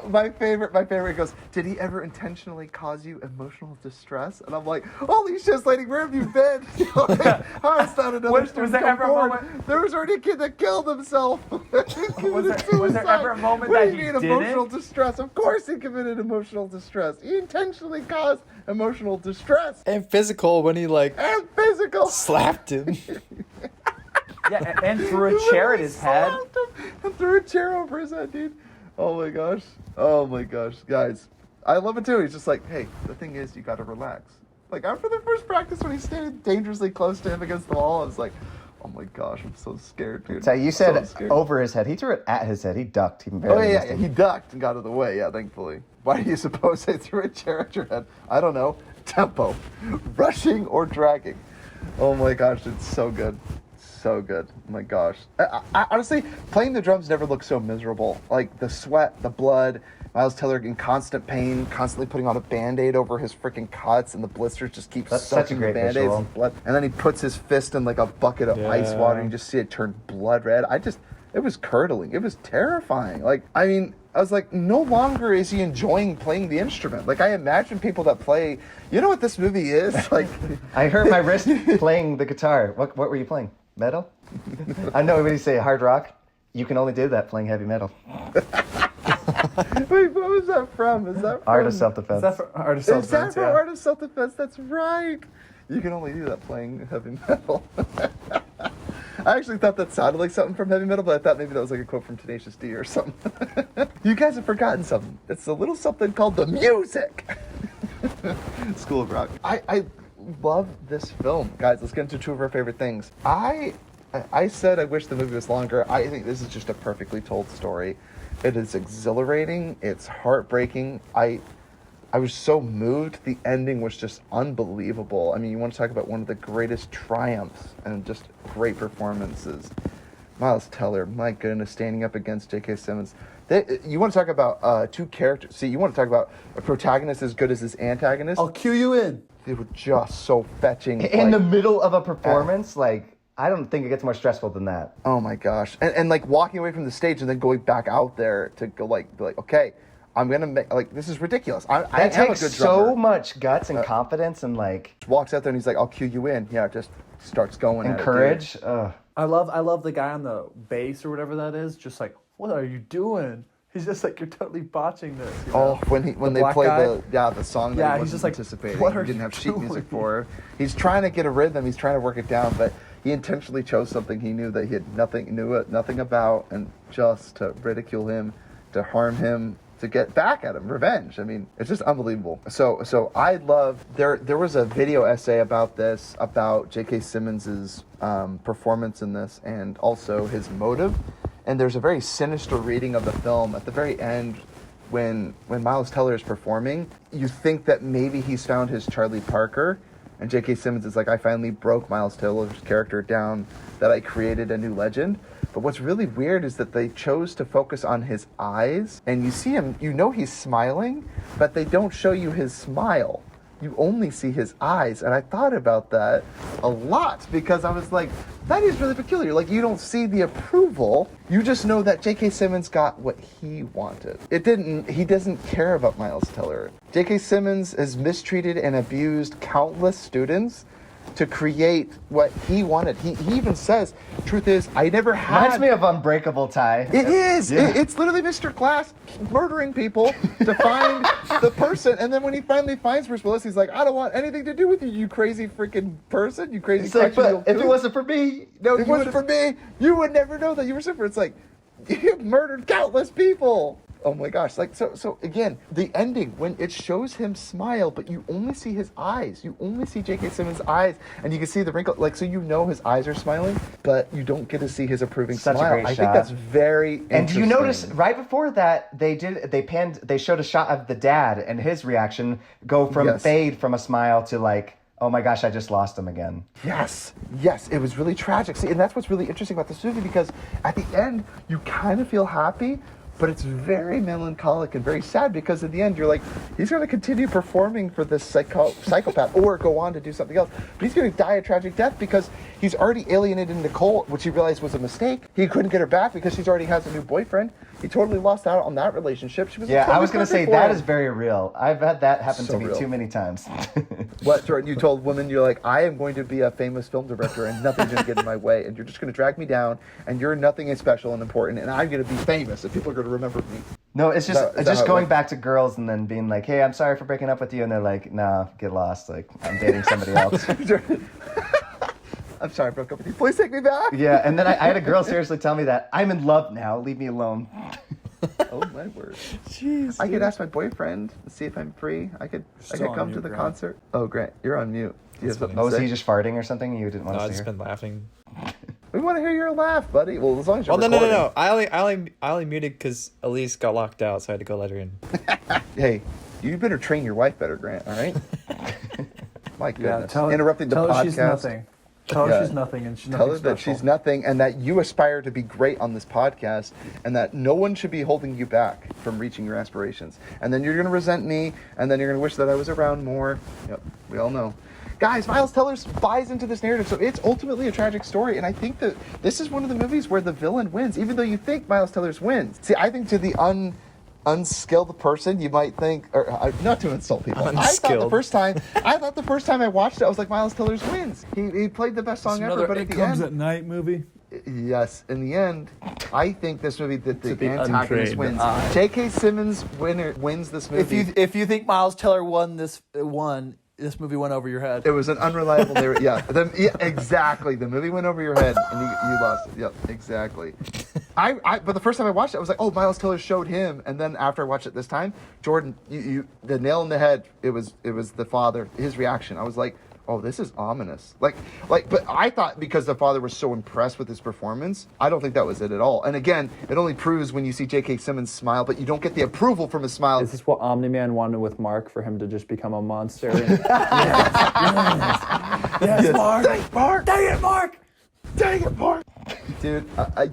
[SPEAKER 1] my favorite goes, did he ever intentionally cause you emotional distress? And I'm like, holy shit, lady, where have you been? Like, how is that another
[SPEAKER 4] Was
[SPEAKER 1] student
[SPEAKER 4] there
[SPEAKER 1] come
[SPEAKER 4] ever a
[SPEAKER 1] forward?
[SPEAKER 4] moment-
[SPEAKER 1] There was already a kid that killed himself.
[SPEAKER 4] Was there ever a moment
[SPEAKER 1] what
[SPEAKER 4] that
[SPEAKER 1] do
[SPEAKER 4] he
[SPEAKER 1] you mean
[SPEAKER 4] didn't?
[SPEAKER 1] emotional distress? Of course he committed emotional distress. He intentionally caused emotional distress.
[SPEAKER 5] And physical when he like
[SPEAKER 1] And physical.
[SPEAKER 5] slapped him.
[SPEAKER 4] Yeah, and threw a chair at his head.
[SPEAKER 1] Slapped him and threw a chair over his head, dude. Oh my gosh. Oh my gosh. Guys, I love it too. He's just like, hey, the thing is, you gotta relax. Like, after the first practice when he stayed dangerously close to him against the wall, I was like, oh my gosh, I'm so scared, dude.
[SPEAKER 2] So you said
[SPEAKER 1] So scared.
[SPEAKER 2] over his head. He threw it at his head. He ducked. He
[SPEAKER 1] Oh,
[SPEAKER 2] barely
[SPEAKER 1] yeah,
[SPEAKER 2] missed
[SPEAKER 1] yeah,
[SPEAKER 2] him.
[SPEAKER 1] he ducked and got out of the way, yeah, thankfully. Why do you suppose they threw a chair at your head? I don't know. Tempo. Rushing or dragging. Oh my gosh, it's so good. So good. Oh my gosh. I honestly, playing the drums never looked so miserable. Like, the sweat, the blood, Miles Teller in constant pain, constantly putting on a Band-Aid over his freaking cuts, and the blisters just keep
[SPEAKER 2] That's such a
[SPEAKER 1] soaking
[SPEAKER 2] great
[SPEAKER 1] the Band-Aids
[SPEAKER 2] visual.
[SPEAKER 1] and blood. And then he puts his fist in like a bucket of ice water, and you just see it turn blood red. It was curdling. It was terrifying. Like, I mean, I was like, no longer is he enjoying playing the instrument. Like, I imagine people that play, you know what this movie is? Like,
[SPEAKER 2] I hurt my wrist playing the guitar. What were you playing? Metal? I know when you say hard rock, you can only do that playing heavy metal.
[SPEAKER 1] wait, what was that from? Is that from
[SPEAKER 2] Art of self-defense.
[SPEAKER 4] Is that for Art of
[SPEAKER 1] Is that
[SPEAKER 4] Self-Defense?
[SPEAKER 1] for
[SPEAKER 4] Yeah.
[SPEAKER 1] Art of Self-Defense? That's right. You can only do that playing heavy metal. I actually thought that sounded like something from heavy metal, but I thought maybe that was like a quote from Tenacious D or something. You guys have forgotten something. It's a little something called the music. School of Rock. I love this film. Guys, let's get into two of our favorite things. I said I wish the movie was longer. I think this is just a perfectly told story. It is exhilarating. It's heartbreaking. I was so moved. The ending was just unbelievable. I mean, you want to talk about one of the greatest triumphs and just great performances. Miles Teller, my goodness, standing up against J.K. Simmons. You want to talk about two characters. See, you want to talk about a protagonist as good as his antagonist.
[SPEAKER 4] I'll cue you in.
[SPEAKER 1] They were just so fetching.
[SPEAKER 2] In the middle of a performance, like, I don't think it gets more stressful than that.
[SPEAKER 1] Oh my gosh. And like walking away from the stage and then going back out there to go be like, okay, I'm going to make, like, this is ridiculous. I am a
[SPEAKER 2] takes
[SPEAKER 1] good
[SPEAKER 2] so
[SPEAKER 1] drummer.
[SPEAKER 2] much guts and confidence and like
[SPEAKER 1] Walks out there and he's like, I'll cue you in. Yeah, just starts going
[SPEAKER 2] and
[SPEAKER 1] at it,
[SPEAKER 2] courage.
[SPEAKER 1] dude.
[SPEAKER 4] I love the guy on the bass or whatever that is. Just like, what are you doing? He's just like, you're totally botching this. You know?
[SPEAKER 1] Oh, when they
[SPEAKER 4] black
[SPEAKER 1] play
[SPEAKER 4] guy?
[SPEAKER 1] the song that
[SPEAKER 4] Yeah,
[SPEAKER 1] he
[SPEAKER 4] he's
[SPEAKER 1] wasn't
[SPEAKER 4] just like,
[SPEAKER 1] anticipating.
[SPEAKER 4] what
[SPEAKER 1] He
[SPEAKER 4] are
[SPEAKER 1] didn't
[SPEAKER 4] you
[SPEAKER 1] have sheet music
[SPEAKER 4] doing?
[SPEAKER 1] for. He's trying to get a rhythm. He's trying to work it down, but he intentionally chose something he knew that he had nothing about, and just to ridicule him, to harm him, to get back at him, revenge. I mean, it's just unbelievable. So I love, there was a video essay about this, about J.K. Simmons's performance in this, and also his motive. And there's a very sinister reading of the film at the very end when Miles Teller is performing. You think that maybe he's found his Charlie Parker, and J.K. Simmons is like, I finally broke Miles Teller's character down, that I created a new legend. But what's really weird is that they chose to focus on his eyes, and you see him, you know he's smiling, but they don't show you his smile. You only see his eyes, and I thought about that a lot, because I was like, that is really peculiar. Like, you don't see the approval, you just know that J.K. Simmons got what he wanted. He doesn't care about Miles Teller. J.K. Simmons has mistreated and abused countless students to create what he wanted. He even says, truth is, I never had...
[SPEAKER 2] Reminds me of Unbreakable Ty.
[SPEAKER 1] It is.
[SPEAKER 2] Yeah.
[SPEAKER 1] It's literally Mr. Glass murdering people to find the person, and then when he finally finds Bruce Willis, he's like, I don't want anything to do with you, you crazy freaking person, you crazy
[SPEAKER 2] It's like,
[SPEAKER 1] questionable
[SPEAKER 2] but if it
[SPEAKER 1] goon.
[SPEAKER 2] wasn't for me, no,
[SPEAKER 1] If it wasn't for me, you would never know that you were super. It's like, you murdered countless people. Oh my gosh. Like, so again, the ending, when it shows him smile, but you only see his eyes. You only see J.K. Simmons' eyes, and you can see the wrinkle. Like, so you know his eyes are smiling, but you don't get to see his approving
[SPEAKER 2] Such a
[SPEAKER 1] smile.
[SPEAKER 2] great
[SPEAKER 1] I
[SPEAKER 2] shot.
[SPEAKER 1] think that's very interesting.
[SPEAKER 2] And do you notice right before that they showed a shot of the dad and his reaction go from
[SPEAKER 1] Yes.
[SPEAKER 2] fade from a smile to like oh my gosh, I just lost him again.
[SPEAKER 1] Yes, it was really tragic. See, and that's what's really interesting about this movie, because at the end, you kind of feel happy, but it's very melancholic and very sad, because at the end, you're like, he's going to continue performing for this psychopath or go on to do something else. But he's going to die a tragic death because he's already alienated Nicole, which he realized was a mistake. He couldn't get her back because she's already has a new boyfriend. He totally lost out on that relationship. She was
[SPEAKER 2] I was going to say, that is very real. I've had that happen
[SPEAKER 1] So
[SPEAKER 2] to me
[SPEAKER 1] real.
[SPEAKER 2] too many times.
[SPEAKER 1] What, Jordan, you told women, you're like, I am going to be a famous film director and nothing's going to get in my way, and you're just going to drag me down, and you're nothing is special and important, and I'm going to be famous, and people are going to remember me.
[SPEAKER 2] No, it's just
[SPEAKER 1] Is that
[SPEAKER 2] just
[SPEAKER 1] how it
[SPEAKER 2] going
[SPEAKER 1] went?
[SPEAKER 2] back to girls and then being like, hey, I'm sorry for breaking up with you. And they're like, nah, get lost. Like, I'm dating somebody else.
[SPEAKER 1] I'm sorry I broke up with you. Please take me back.
[SPEAKER 2] Yeah, and then I had a girl seriously tell me that, I'm in love now. Leave me alone.
[SPEAKER 1] Oh my word.
[SPEAKER 3] Jeez.
[SPEAKER 1] I could ask my boyfriend and see if I'm free. I could
[SPEAKER 4] still on
[SPEAKER 1] come to
[SPEAKER 4] mute,
[SPEAKER 1] the
[SPEAKER 4] Grant.
[SPEAKER 1] concert. Oh, Grant, you're on mute. Do you have something
[SPEAKER 2] Oh,
[SPEAKER 1] to
[SPEAKER 2] was
[SPEAKER 1] say?
[SPEAKER 2] he just farting or something? You didn't want
[SPEAKER 5] No,
[SPEAKER 2] us
[SPEAKER 5] I've
[SPEAKER 2] to
[SPEAKER 5] just
[SPEAKER 2] hear?
[SPEAKER 5] been laughing.
[SPEAKER 1] We want to hear your laugh, buddy. Well, as long as you're
[SPEAKER 5] Well, no.
[SPEAKER 1] recording.
[SPEAKER 5] I only muted because Elise got locked out, so I had to go let her in.
[SPEAKER 1] Hey, you better train your wife better, Grant, all right? My goodness.
[SPEAKER 4] tell her,
[SPEAKER 1] Interrupting the
[SPEAKER 4] tell
[SPEAKER 1] podcast.
[SPEAKER 4] her she's nothing. Tell her
[SPEAKER 1] Yeah.
[SPEAKER 4] she's nothing, and she's
[SPEAKER 1] Tell
[SPEAKER 4] nothing
[SPEAKER 1] her that
[SPEAKER 4] special.
[SPEAKER 1] she's nothing, and that you aspire to be great on this podcast, and that no one should be holding you back from reaching your aspirations. And then you're going to resent me, and then you're going to wish that I was around more. Yep, we all know. Guys, Miles Teller buys into this narrative, so it's ultimately a tragic story, and I think that this is one of the movies where the villain wins, even though you think Miles Teller's wins. See, I think to the unskilled person, you might think, or not to insult people. I thought the
[SPEAKER 5] Unskilled.
[SPEAKER 1] first time I watched it, I was like, Miles Teller's wins. He played the best song ever, but at
[SPEAKER 4] It
[SPEAKER 1] the
[SPEAKER 4] Comes
[SPEAKER 1] end,
[SPEAKER 4] at Night movie.
[SPEAKER 1] yes, in the end, I think this movie that the
[SPEAKER 4] be
[SPEAKER 1] antagonist
[SPEAKER 4] untrained
[SPEAKER 1] wins.
[SPEAKER 4] eye.
[SPEAKER 1] J.K. Simmons wins this movie.
[SPEAKER 4] If you think Miles Teller won, this movie went over your head.
[SPEAKER 1] It was an unreliable narrative. Yeah, exactly. The movie went over your head and you lost it. Yep, exactly. But the first time I watched it, I was like, oh, Miles Teller showed him. And then after I watched it this time, Jordan, you the nail in the head. It was the father. His reaction. I was like, oh, this is ominous. But I thought because the father was so impressed with his performance, I don't think that was it at all. And again, it only proves when you see J.K. Simmons smile, but you don't get the approval from his smile.
[SPEAKER 4] Is this what Omni-Man wanted with Mark, for him to just become a monster? Yes, Mark!
[SPEAKER 1] Dang it, Mark!
[SPEAKER 4] Dang it, Mark!
[SPEAKER 1] Dang it, Mark! Dude,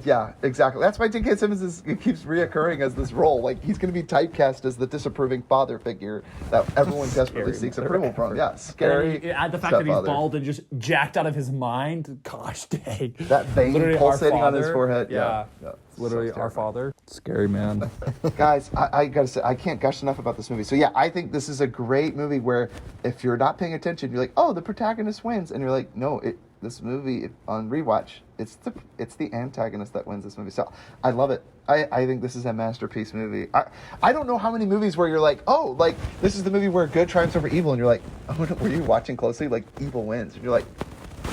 [SPEAKER 1] yeah, exactly. That's why J.K. Simmons keeps reoccurring as this role. Like, he's going to be typecast as the disapproving father figure that everyone desperately seeks approval from. Yeah, scary.
[SPEAKER 6] Add the fact that he's
[SPEAKER 1] stepfather.
[SPEAKER 6] bald and just jacked out of his mind. Gosh dang.
[SPEAKER 1] That vein
[SPEAKER 6] Literally our
[SPEAKER 1] pulsating on his
[SPEAKER 6] father.
[SPEAKER 1] forehead.
[SPEAKER 6] Yeah.
[SPEAKER 4] Literally,
[SPEAKER 1] So
[SPEAKER 4] our father. Scary man.
[SPEAKER 1] Guys, I gotta say, I can't gush enough about this movie. So yeah, I think this is a great movie where if you're not paying attention, you're like, oh, the protagonist wins, and you're like, no, this movie on rewatch, it's the antagonist that wins this movie. So I love it. I think this is a masterpiece movie. I don't know how many movies where you're like, oh, like this is the movie where good triumphs over evil, and you're like, oh, were you watching closely? Like evil wins, and you're like,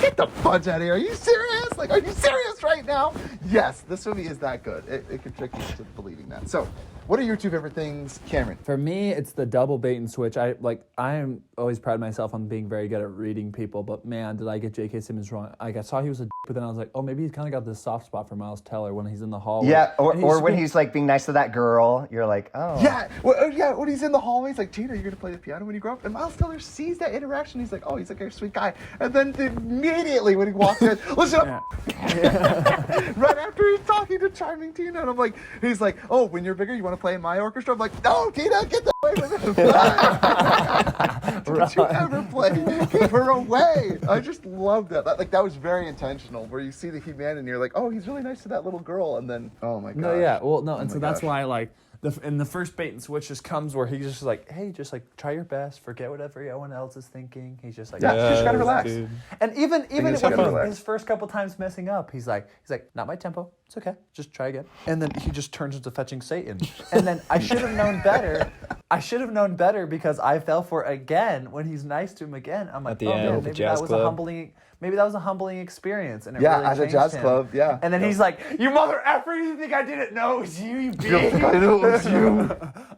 [SPEAKER 1] get the fudge out of here. Are you serious? Like, are you serious right now? Yes, this movie is that good. It can trick you into believing that. So, what are your two favorite things, Cameron?
[SPEAKER 4] For me, it's the double bait and switch. I am always proud of myself on being very good at reading people, but man, did I get J.K. Simmons wrong. Like, I saw he was a but then I was like, oh, maybe he's kind of got this soft spot for Miles Teller when he's in the hallway.
[SPEAKER 2] Yeah, or when
[SPEAKER 4] being-
[SPEAKER 2] he's like being nice to that girl, you're like, oh.
[SPEAKER 1] Yeah, when he's in the hallway, he's like, Gina, you're going to play the piano when you grow up? And Miles Teller sees that interaction. He's like, oh, he's like a sweet guy. And then immediately when he walks in, listen up. Right after he's talking to charming Tina, and I'm like, he's like, oh, when you're bigger, you want to play in my orchestra? I'm like, no, Tina, get the away with him. Don't you ever play. Keep her away. I just love that. That was very intentional, where you see the humanity and you're like, oh, he's really nice to that little girl. And then, oh my god.
[SPEAKER 4] No, yeah. Well, no, and
[SPEAKER 1] my
[SPEAKER 4] so that's
[SPEAKER 1] gosh.
[SPEAKER 4] why, like, the first bait and switch just comes where he's just like, hey, just like try your best, forget what everyone else is thinking. He's just like,
[SPEAKER 1] Yeah, you just gotta relax.
[SPEAKER 5] dude.
[SPEAKER 4] And even
[SPEAKER 1] just
[SPEAKER 4] when
[SPEAKER 1] gotta relax.
[SPEAKER 4] his first couple times messing up, he's like, not my tempo. It's okay. Just try again. And then he just turns into fetching Satan. And then I should have known better. I should have known better because I fell for it again when he's nice to him again. I'm like,
[SPEAKER 5] At the
[SPEAKER 4] oh
[SPEAKER 5] end,
[SPEAKER 4] man,
[SPEAKER 5] the
[SPEAKER 4] maybe
[SPEAKER 5] jazz
[SPEAKER 4] that was
[SPEAKER 5] club.
[SPEAKER 4] a humbling. Maybe that was a humbling experience, and it
[SPEAKER 1] Yeah,
[SPEAKER 4] really
[SPEAKER 1] at a
[SPEAKER 4] changed
[SPEAKER 1] jazz
[SPEAKER 4] him.
[SPEAKER 1] club, yeah.
[SPEAKER 4] And then he's like, "You mother effer! You think I didn't know it was you, you bitch?
[SPEAKER 1] I know it was you.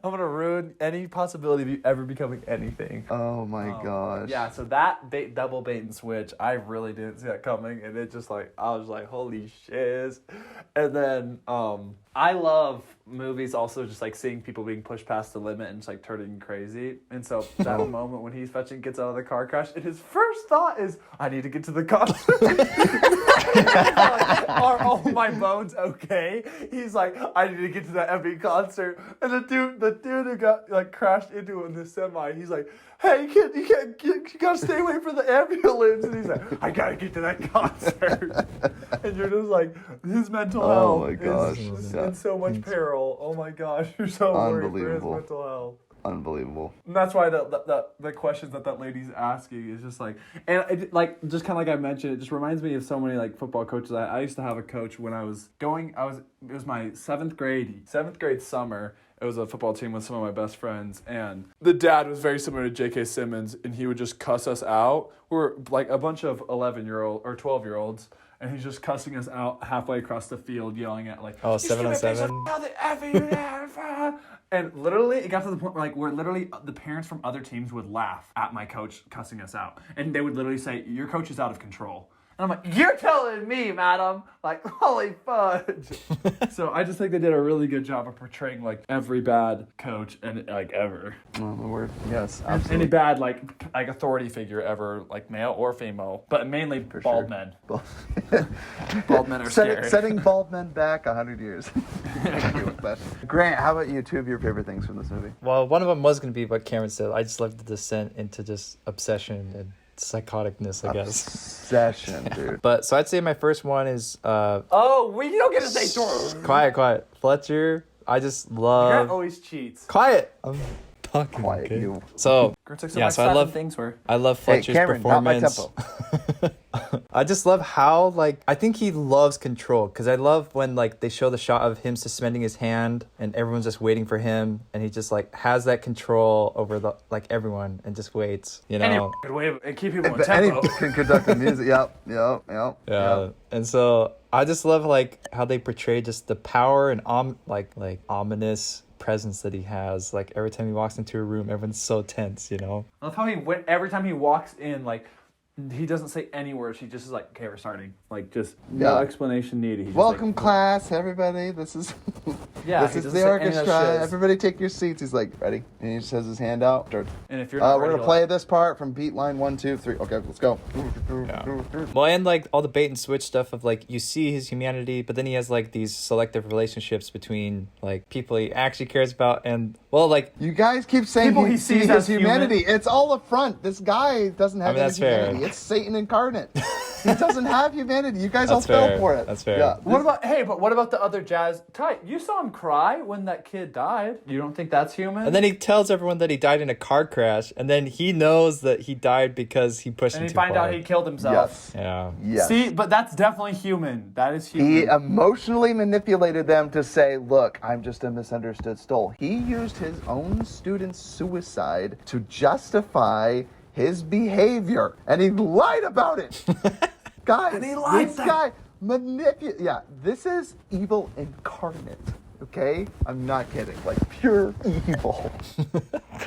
[SPEAKER 4] I'm gonna ruin any possibility of you ever becoming anything."
[SPEAKER 1] Oh my gosh.
[SPEAKER 4] Yeah, so that double bait and switch, I really didn't see that coming, and it just like I was like, "Holy shiz!" And then I love movies also just like seeing people being pushed past the limit and just like turning crazy. And so that moment when he's fetching gets out of the car crash and his first thought is, I need to get to the concert. Like, are all my bones okay? He's like, I need to get to that epic concert. And the dude who got like crashed into him in the semi, he's like, hey, you gotta stay away from the ambulance. And he's like, I gotta get to that concert. And you're just like, his mental health is in so much peril. Oh my gosh, you're so worried for his mental health.
[SPEAKER 1] Unbelievable.
[SPEAKER 4] And that's why the questions that lady's asking is just like, and it, like just kind of like I mentioned, it just reminds me of so many like football coaches. I used to have a coach when it was my seventh grade summer. It was a football team with some of my best friends, and the dad was very similar to J.K. Simmons, and he would just cuss us out. We're like a bunch of 11-year-old or 12-year-olds, and he's just cussing us out halfway across the field, yelling at like, 7-on-7. And literally, it got to the point where literally the parents from other teams would laugh at my coach cussing us out, and they would literally say, "Your coach is out of control." And I'm like, "You're telling me, madam?" Like, holy fudge. So I just think they did a really good job of portraying like every bad coach and like ever.
[SPEAKER 1] Oh, the word. Yes, absolutely.
[SPEAKER 4] Any bad like authority figure ever, like male or female, but mainly bald men. Bald men are scary.
[SPEAKER 1] Setting bald men back 100 years. Grant, how about you? Two of your favorite things from this movie?
[SPEAKER 5] Well, one of them was going to be what Cameron said. I just love the descent into just obsession and psychoticness, I guess.
[SPEAKER 1] Obsession, dude.
[SPEAKER 5] But so I'd say my first one is
[SPEAKER 4] we don't get to say
[SPEAKER 5] quiet. Fletcher. I just love.
[SPEAKER 4] Grant always cheats.
[SPEAKER 5] Quiet. I'm talking.
[SPEAKER 1] Quiet,
[SPEAKER 5] okay?
[SPEAKER 1] you.
[SPEAKER 5] So
[SPEAKER 4] Yeah,
[SPEAKER 5] so I love Fletcher's
[SPEAKER 1] Cameron,
[SPEAKER 5] performance.
[SPEAKER 1] not my tempo.
[SPEAKER 5] I just love how I think he loves control, because I love when they show the shot of him suspending his hand and everyone's just waiting for him, and he just has that control over the everyone and just waits, you know.
[SPEAKER 4] And keep people in
[SPEAKER 1] And he
[SPEAKER 4] tempo.
[SPEAKER 1] can conduct the music. Yep.
[SPEAKER 5] Yeah. And so I just love how they portray just the power and ominous presence that he has. Like every time he walks into a room, everyone's so tense, you know.
[SPEAKER 4] I love how every time he walks in, he doesn't say any words. He just is like, okay, we're starting. No explanation needed. He's just
[SPEAKER 1] Welcome, class, everybody. This is this is the orchestra. Everybody take your seats. He's like, ready? And he just has his hand out.
[SPEAKER 4] And if you're not
[SPEAKER 1] we're going to play this part from beat line 1, 2, 3. Okay, let's go.
[SPEAKER 5] Yeah. Well, and all the bait and switch stuff of you see his humanity, but then he has these selective relationships between people he actually cares about, and
[SPEAKER 1] you guys keep saying
[SPEAKER 4] People
[SPEAKER 1] he sees
[SPEAKER 4] as
[SPEAKER 1] his humanity. It's all a front. This guy doesn't have any
[SPEAKER 5] that's fair.
[SPEAKER 1] humanity. It's Satan incarnate. He doesn't have humanity. You guys
[SPEAKER 5] That's
[SPEAKER 1] all fell
[SPEAKER 5] fair.
[SPEAKER 1] for it.
[SPEAKER 5] That's fair.
[SPEAKER 1] Yeah.
[SPEAKER 4] What about the other jazz? Ty, you saw him cry when that kid died. You don't think that's human?
[SPEAKER 5] And then he tells everyone that he died in a car crash, and then he knows that he died because he pushed him too far.
[SPEAKER 4] And he find out he killed himself.
[SPEAKER 1] Yes.
[SPEAKER 5] Yeah.
[SPEAKER 1] Yes.
[SPEAKER 4] See, but that's definitely human. That is human.
[SPEAKER 1] He emotionally manipulated them to say, look, I'm just a misunderstood soul. He used his own student's suicide to justify his behavior. And he lied about it. Guys, this guy manipulated. Yeah, this is evil incarnate. Okay? I'm not kidding. Pure evil.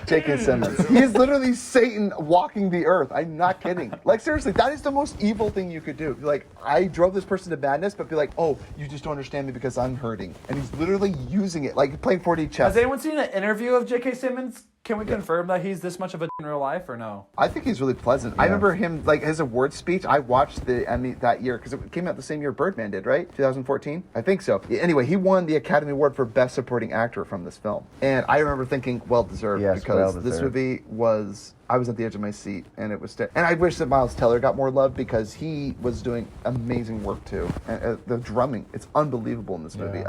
[SPEAKER 1] J.K. Simmons. He is literally Satan walking the earth. I'm not kidding. Seriously, that is the most evil thing you could do. I drove this person to madness, but be like, oh, you just don't understand me because I'm hurting. And he's literally using it, playing 4D chess.
[SPEAKER 4] Has anyone seen an interview of J.K. Simmons? Can we confirm that he's this much of a in real life or no?
[SPEAKER 1] I think he's really pleasant. Yeah. I remember him, his award speech. I watched the Emmy that year because it came out the same year Birdman did, right? 2014? I think so. Anyway, he won the Academy Award for Best Supporting Actor from this film. And I remember thinking, well-deserved, because this movie was... I was at the edge of my seat, and it was... and I wish that Miles Teller got more love because he was doing amazing work, too. And the drumming, it's unbelievable in this movie.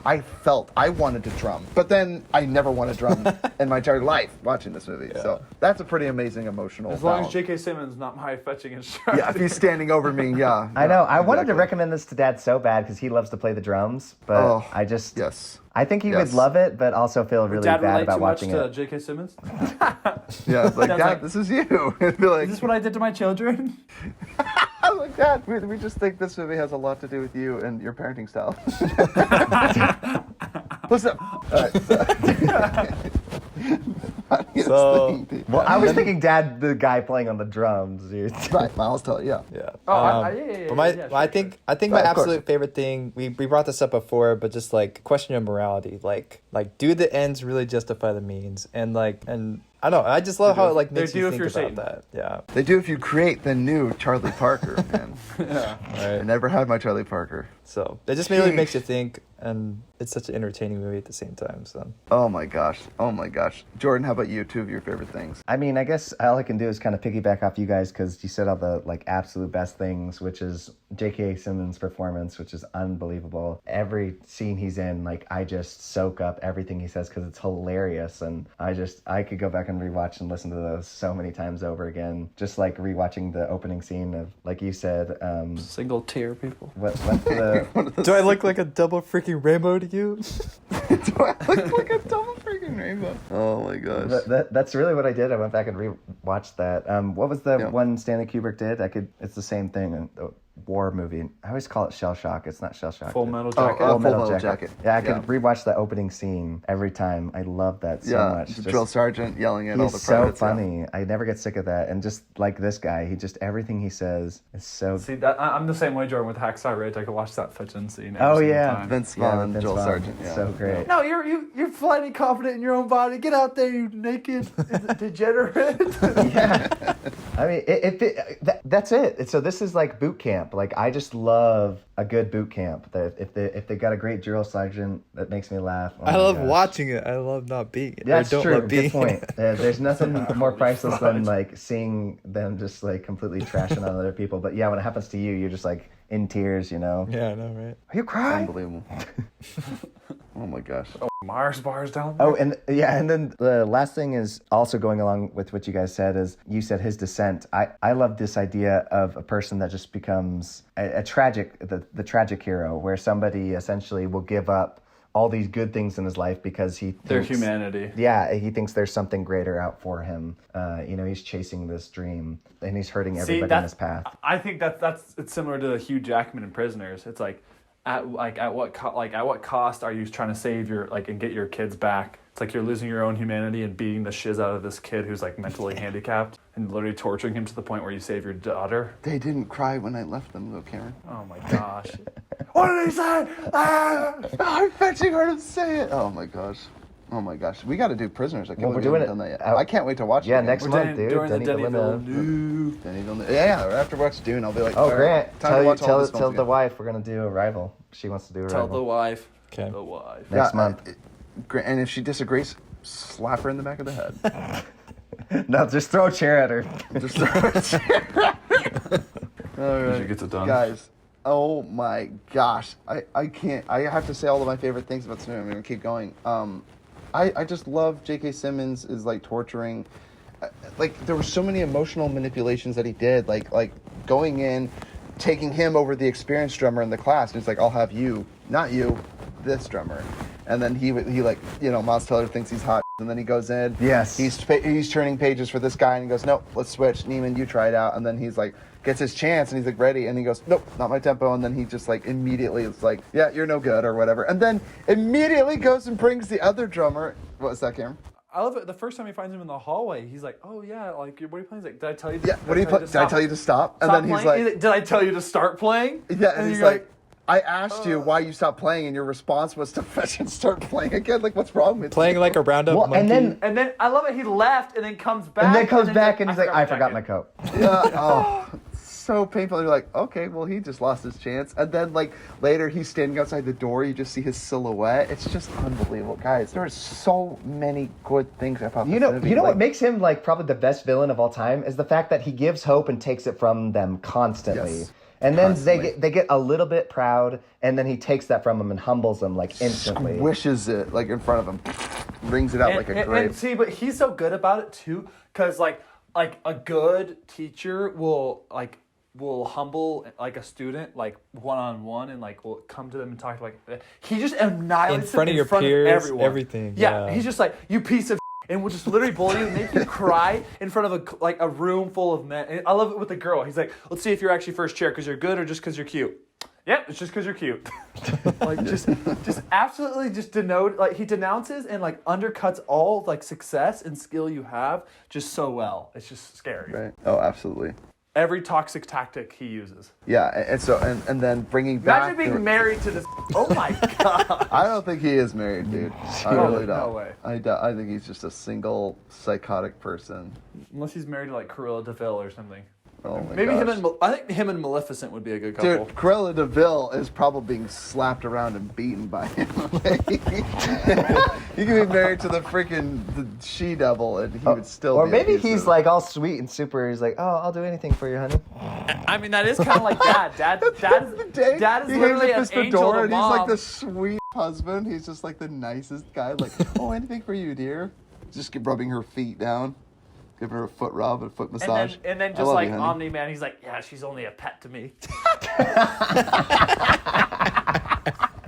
[SPEAKER 1] I felt I wanted to drum. But then I never want to drum in my entire life watching this movie. Yeah. So that's a pretty amazing emotional
[SPEAKER 4] As long
[SPEAKER 1] balance.
[SPEAKER 4] as J.K. Simmons not my fetching instructor.
[SPEAKER 1] Yeah, if he's standing over me, yeah.
[SPEAKER 2] I know. I wanted to recommend this to Dad so bad because he loves to play the drums, but I just...
[SPEAKER 1] Yes.
[SPEAKER 2] I think he would love it, but also feel really
[SPEAKER 4] Dad
[SPEAKER 2] bad about
[SPEAKER 4] relate too
[SPEAKER 2] watching
[SPEAKER 4] much
[SPEAKER 2] it.
[SPEAKER 4] to J.K. Simmons?
[SPEAKER 1] Yeah,
[SPEAKER 4] Dad,
[SPEAKER 1] Dad, this is you. Be
[SPEAKER 4] is this what I did to my children?
[SPEAKER 1] I'm like, Dad, we just think this movie has a lot to do with you and your parenting style. What's up? All right, so. funniest
[SPEAKER 5] So-
[SPEAKER 1] thing, dude.
[SPEAKER 2] Well, I was thinking Dad, the guy playing on the drums, dude.
[SPEAKER 1] Right, Miles Teller, yeah.
[SPEAKER 5] Yeah.
[SPEAKER 4] Oh,
[SPEAKER 5] But my,
[SPEAKER 4] yeah,
[SPEAKER 5] I
[SPEAKER 4] sure,
[SPEAKER 5] think my
[SPEAKER 1] Of course.
[SPEAKER 5] absolute favorite thing we brought this up before, but just like question of morality, like do the ends really justify the means? And I don't know, I just love how it like
[SPEAKER 4] They
[SPEAKER 5] makes
[SPEAKER 4] do
[SPEAKER 5] you
[SPEAKER 4] if
[SPEAKER 5] think
[SPEAKER 4] you're
[SPEAKER 5] about
[SPEAKER 4] Satan.
[SPEAKER 5] that. Yeah.
[SPEAKER 1] They do if you create the new Charlie Parker, man.
[SPEAKER 4] Yeah.
[SPEAKER 1] I
[SPEAKER 5] Right.
[SPEAKER 1] never had my Charlie Parker.
[SPEAKER 5] So it just really makes you think, and it's such an entertaining movie at the same time. So
[SPEAKER 1] Oh my gosh. Jordan, how about you? Two of your favorite things.
[SPEAKER 2] I mean, I guess all I can do is kind of piggyback off you guys because you said all the like absolute best things, which is J.K. Simmons' performance, which is unbelievable. Every scene he's in, like I just soak up everything he says because it's hilarious, and I could go back and rewatch and listen to those so many times over again. Just like rewatching the opening scene of, like you said,
[SPEAKER 4] Single tear, people.
[SPEAKER 2] what's the
[SPEAKER 5] do I look like a double freaking rainbow to you?
[SPEAKER 1] Do I look like a double freaking rainbow? Oh my gosh.
[SPEAKER 2] that's really what I did. I went back and rewatched that. What was the
[SPEAKER 1] Yeah.
[SPEAKER 2] one Stanley Kubrick did? It's the same thing. War movie. I always call it Shell Shock. It's not Shell Shock.
[SPEAKER 4] Full Metal
[SPEAKER 1] Oh,
[SPEAKER 4] Jacket.
[SPEAKER 1] Full Metal Jacket.
[SPEAKER 2] Yeah, I could
[SPEAKER 1] Yeah.
[SPEAKER 2] rewatch the opening scene every time. I love that so much.
[SPEAKER 1] the
[SPEAKER 2] Just-
[SPEAKER 1] drill sergeant yelling at all the
[SPEAKER 2] He's so
[SPEAKER 1] privates. yeah.
[SPEAKER 2] funny. I never get sick of that. And just like this guy, everything he says is so.
[SPEAKER 4] See, that I'm the same way, Jordan, with Hacksaw Ridge. I could watch that fetching scene.
[SPEAKER 2] Oh,
[SPEAKER 4] every single
[SPEAKER 2] yeah.
[SPEAKER 4] time.
[SPEAKER 1] Vince
[SPEAKER 2] Yeah,
[SPEAKER 1] Vaughn,
[SPEAKER 2] Vince
[SPEAKER 1] drill
[SPEAKER 2] Vaughn.
[SPEAKER 1] sergeant. Yeah.
[SPEAKER 2] So great.
[SPEAKER 4] No, you're flighty confident in your own body. Get out there, you naked degenerate.
[SPEAKER 2] Yeah. I mean, that's it. So this is like boot camp. Like I just love a good boot camp. That if they got a great drill sergeant, that makes me laugh. Oh
[SPEAKER 5] I
[SPEAKER 2] my
[SPEAKER 5] love
[SPEAKER 2] gosh.
[SPEAKER 5] watching it. I love not being it.
[SPEAKER 2] That's
[SPEAKER 5] I don't
[SPEAKER 2] true.
[SPEAKER 5] love being
[SPEAKER 2] Good point.
[SPEAKER 5] it.
[SPEAKER 2] There's nothing more priceless than
[SPEAKER 4] fudge.
[SPEAKER 2] like seeing them just like completely trashing on other people. But yeah, when it happens to you, you're just like in tears. You know?
[SPEAKER 5] Yeah, I know, right?
[SPEAKER 2] Are you crying?
[SPEAKER 1] Unbelievable. Oh my gosh.
[SPEAKER 4] Mars bars down there.
[SPEAKER 2] Oh, and yeah, and then the last thing is also going along with what you guys said is you said his descent. I love this idea of a person that just becomes a tragic, the tragic hero, where somebody essentially will give up all these good things in his life because
[SPEAKER 4] Their
[SPEAKER 2] thinks-
[SPEAKER 4] humanity.
[SPEAKER 2] Yeah, he thinks there's something greater out for him. He's chasing this dream and he's hurting everybody in his path.
[SPEAKER 4] I think it's similar to Hugh Jackman in Prisoners. It's like at what cost are you trying to save your and get your kids back? It's like you're losing your own humanity and beating the shiz out of this kid who's like mentally handicapped and literally torturing him to the point where you save your daughter.
[SPEAKER 1] They didn't cry when I left them, though, Cameron.
[SPEAKER 4] Oh my gosh. What did he say? Ah!
[SPEAKER 1] I'm fetching her to say it. Oh my gosh. Oh my gosh. We got to do Prisoners. I can't
[SPEAKER 2] Well,
[SPEAKER 1] believe
[SPEAKER 2] we're
[SPEAKER 1] we
[SPEAKER 2] doing
[SPEAKER 1] haven't
[SPEAKER 2] it-
[SPEAKER 1] done that yet. I can't wait to watch it.
[SPEAKER 2] Yeah,
[SPEAKER 1] again.
[SPEAKER 2] next month, dude.
[SPEAKER 4] During the
[SPEAKER 2] Denny
[SPEAKER 4] Denny
[SPEAKER 2] Villeneuve.
[SPEAKER 4] Villeneuve.
[SPEAKER 1] Denny Villeneuve. Yeah, after watch Dune, I'll be like,
[SPEAKER 2] Oh,
[SPEAKER 1] all right,
[SPEAKER 2] Grant,
[SPEAKER 1] time to watch all this
[SPEAKER 2] tell
[SPEAKER 1] films
[SPEAKER 2] the
[SPEAKER 1] again.
[SPEAKER 2] wife we're gonna do Arrival. She wants to do
[SPEAKER 4] Tell
[SPEAKER 2] Arrival.
[SPEAKER 4] the wife.
[SPEAKER 5] Okay.
[SPEAKER 4] The wife.
[SPEAKER 2] Next month.
[SPEAKER 1] Grant, and if she disagrees, slap her in the back of the head.
[SPEAKER 2] No, just throw a chair at her.
[SPEAKER 1] Just throw a chair. All right,
[SPEAKER 4] She gets it done.
[SPEAKER 1] guys. Oh my gosh, I can't. I have to say all of my favorite things about this movie. I'm gonna keep going. I just love J.K. Simmons is like torturing. Like there were so many emotional manipulations that he did. Like going in, taking him over the experienced drummer in the class. And he's like, I'll have you, not you, this drummer. And then he like, Miles Teller thinks he's hot. And then he goes in.
[SPEAKER 2] Yes.
[SPEAKER 1] He's turning pages for this guy, and he goes, nope, let's switch. Neiman, you try it out. And then he's like, gets his chance, and he's like, ready. And he goes, nope, not my tempo. And then he just like immediately is like, yeah, you're no good or whatever. And then immediately goes and brings the other drummer. What was that, Cameron?
[SPEAKER 4] I love it. The first time he finds him in the hallway, he's like, "Oh yeah, like what are you playing?" He's like, "Did I tell you?"
[SPEAKER 1] Yeah. What do you play? Did I tell you to stop? And then he's
[SPEAKER 4] playing?
[SPEAKER 1] like,
[SPEAKER 4] "Did I tell you to start playing?"
[SPEAKER 1] yeah. And he's
[SPEAKER 4] you're
[SPEAKER 1] like, I asked you why you stopped playing, and your response was to fetch and start playing again. Like, what's wrong with
[SPEAKER 5] Playing
[SPEAKER 1] you?
[SPEAKER 5] like a roundup
[SPEAKER 2] Well,
[SPEAKER 5] monkey.
[SPEAKER 4] And then I love it. He left and then comes back.
[SPEAKER 2] And then comes
[SPEAKER 4] he's
[SPEAKER 2] back and he's like, I forgot
[SPEAKER 4] jacket."
[SPEAKER 2] my coat.
[SPEAKER 1] Yeah. Oh, so painful. And you're like, okay, well, he just lost his chance. And then, like, later he's standing outside the door. You just see his silhouette. It's just unbelievable. Guys, there are so many good things about this movie.
[SPEAKER 2] You know
[SPEAKER 1] Like,
[SPEAKER 2] what makes him like probably the best villain of all time is the fact that he gives hope and takes it from them constantly.
[SPEAKER 1] Yes.
[SPEAKER 2] And then
[SPEAKER 1] Constantly.
[SPEAKER 2] they get a little bit proud, and then he takes that from them and humbles them like instantly.
[SPEAKER 1] Squishes it, like, in front of him. Rings it out like a grape.
[SPEAKER 4] And see, but he's so good about it too, because like a good teacher will humble like a student like one-on-one and like will come to them and talk to like he just annihilates
[SPEAKER 5] In front
[SPEAKER 4] them
[SPEAKER 5] of your peers,
[SPEAKER 4] everyone.
[SPEAKER 5] everything,
[SPEAKER 4] Yeah,
[SPEAKER 5] yeah.
[SPEAKER 4] he's just like, you piece of and will just literally bully you and make you cry in front of a room full of men. And I love it with the girl. He's like, let's see if you're actually first chair because you're good or just because you're cute. Yep, it's just because you're cute. Like just absolutely just denote, like he denounces and like undercuts all like success and skill you have just so well. It's just scary.
[SPEAKER 1] Right. Oh, absolutely.
[SPEAKER 4] Every toxic tactic he uses.
[SPEAKER 1] Yeah, and so and then bringing back.
[SPEAKER 4] Imagine being married to this. Oh my god.
[SPEAKER 1] I don't think he is married, dude. I
[SPEAKER 4] No,
[SPEAKER 1] really don't.
[SPEAKER 4] no way.
[SPEAKER 1] I think he's just a single psychotic person.
[SPEAKER 4] Unless he's married to like Cruella DeVille or something.
[SPEAKER 1] Oh my
[SPEAKER 4] Maybe
[SPEAKER 1] gosh.
[SPEAKER 4] I think him and Maleficent would be a good couple.
[SPEAKER 1] Dude, Cruella DeVille is probably being slapped around and beaten by him. Okay? He could be married to the she-devil, and he would still.
[SPEAKER 2] Or
[SPEAKER 1] be
[SPEAKER 2] maybe
[SPEAKER 1] abusive.
[SPEAKER 2] he's like all sweet and super. He's like, oh, I'll do anything for you, honey.
[SPEAKER 4] I mean, that is kind of like Dad. Dad is
[SPEAKER 1] he
[SPEAKER 4] literally an
[SPEAKER 1] hangs up his
[SPEAKER 4] angel
[SPEAKER 1] fedora,
[SPEAKER 4] to
[SPEAKER 1] and he's like
[SPEAKER 4] mom.
[SPEAKER 1] the sweet husband. He's just like the nicest guy. Like, oh, anything for you, dear. Just keep rubbing her feet down. Giving her a foot rub, a foot massage.
[SPEAKER 4] And then
[SPEAKER 1] I
[SPEAKER 4] just
[SPEAKER 1] love
[SPEAKER 4] like
[SPEAKER 1] you, honey.
[SPEAKER 4] Omni-Man, he's like, yeah, she's only a pet to me.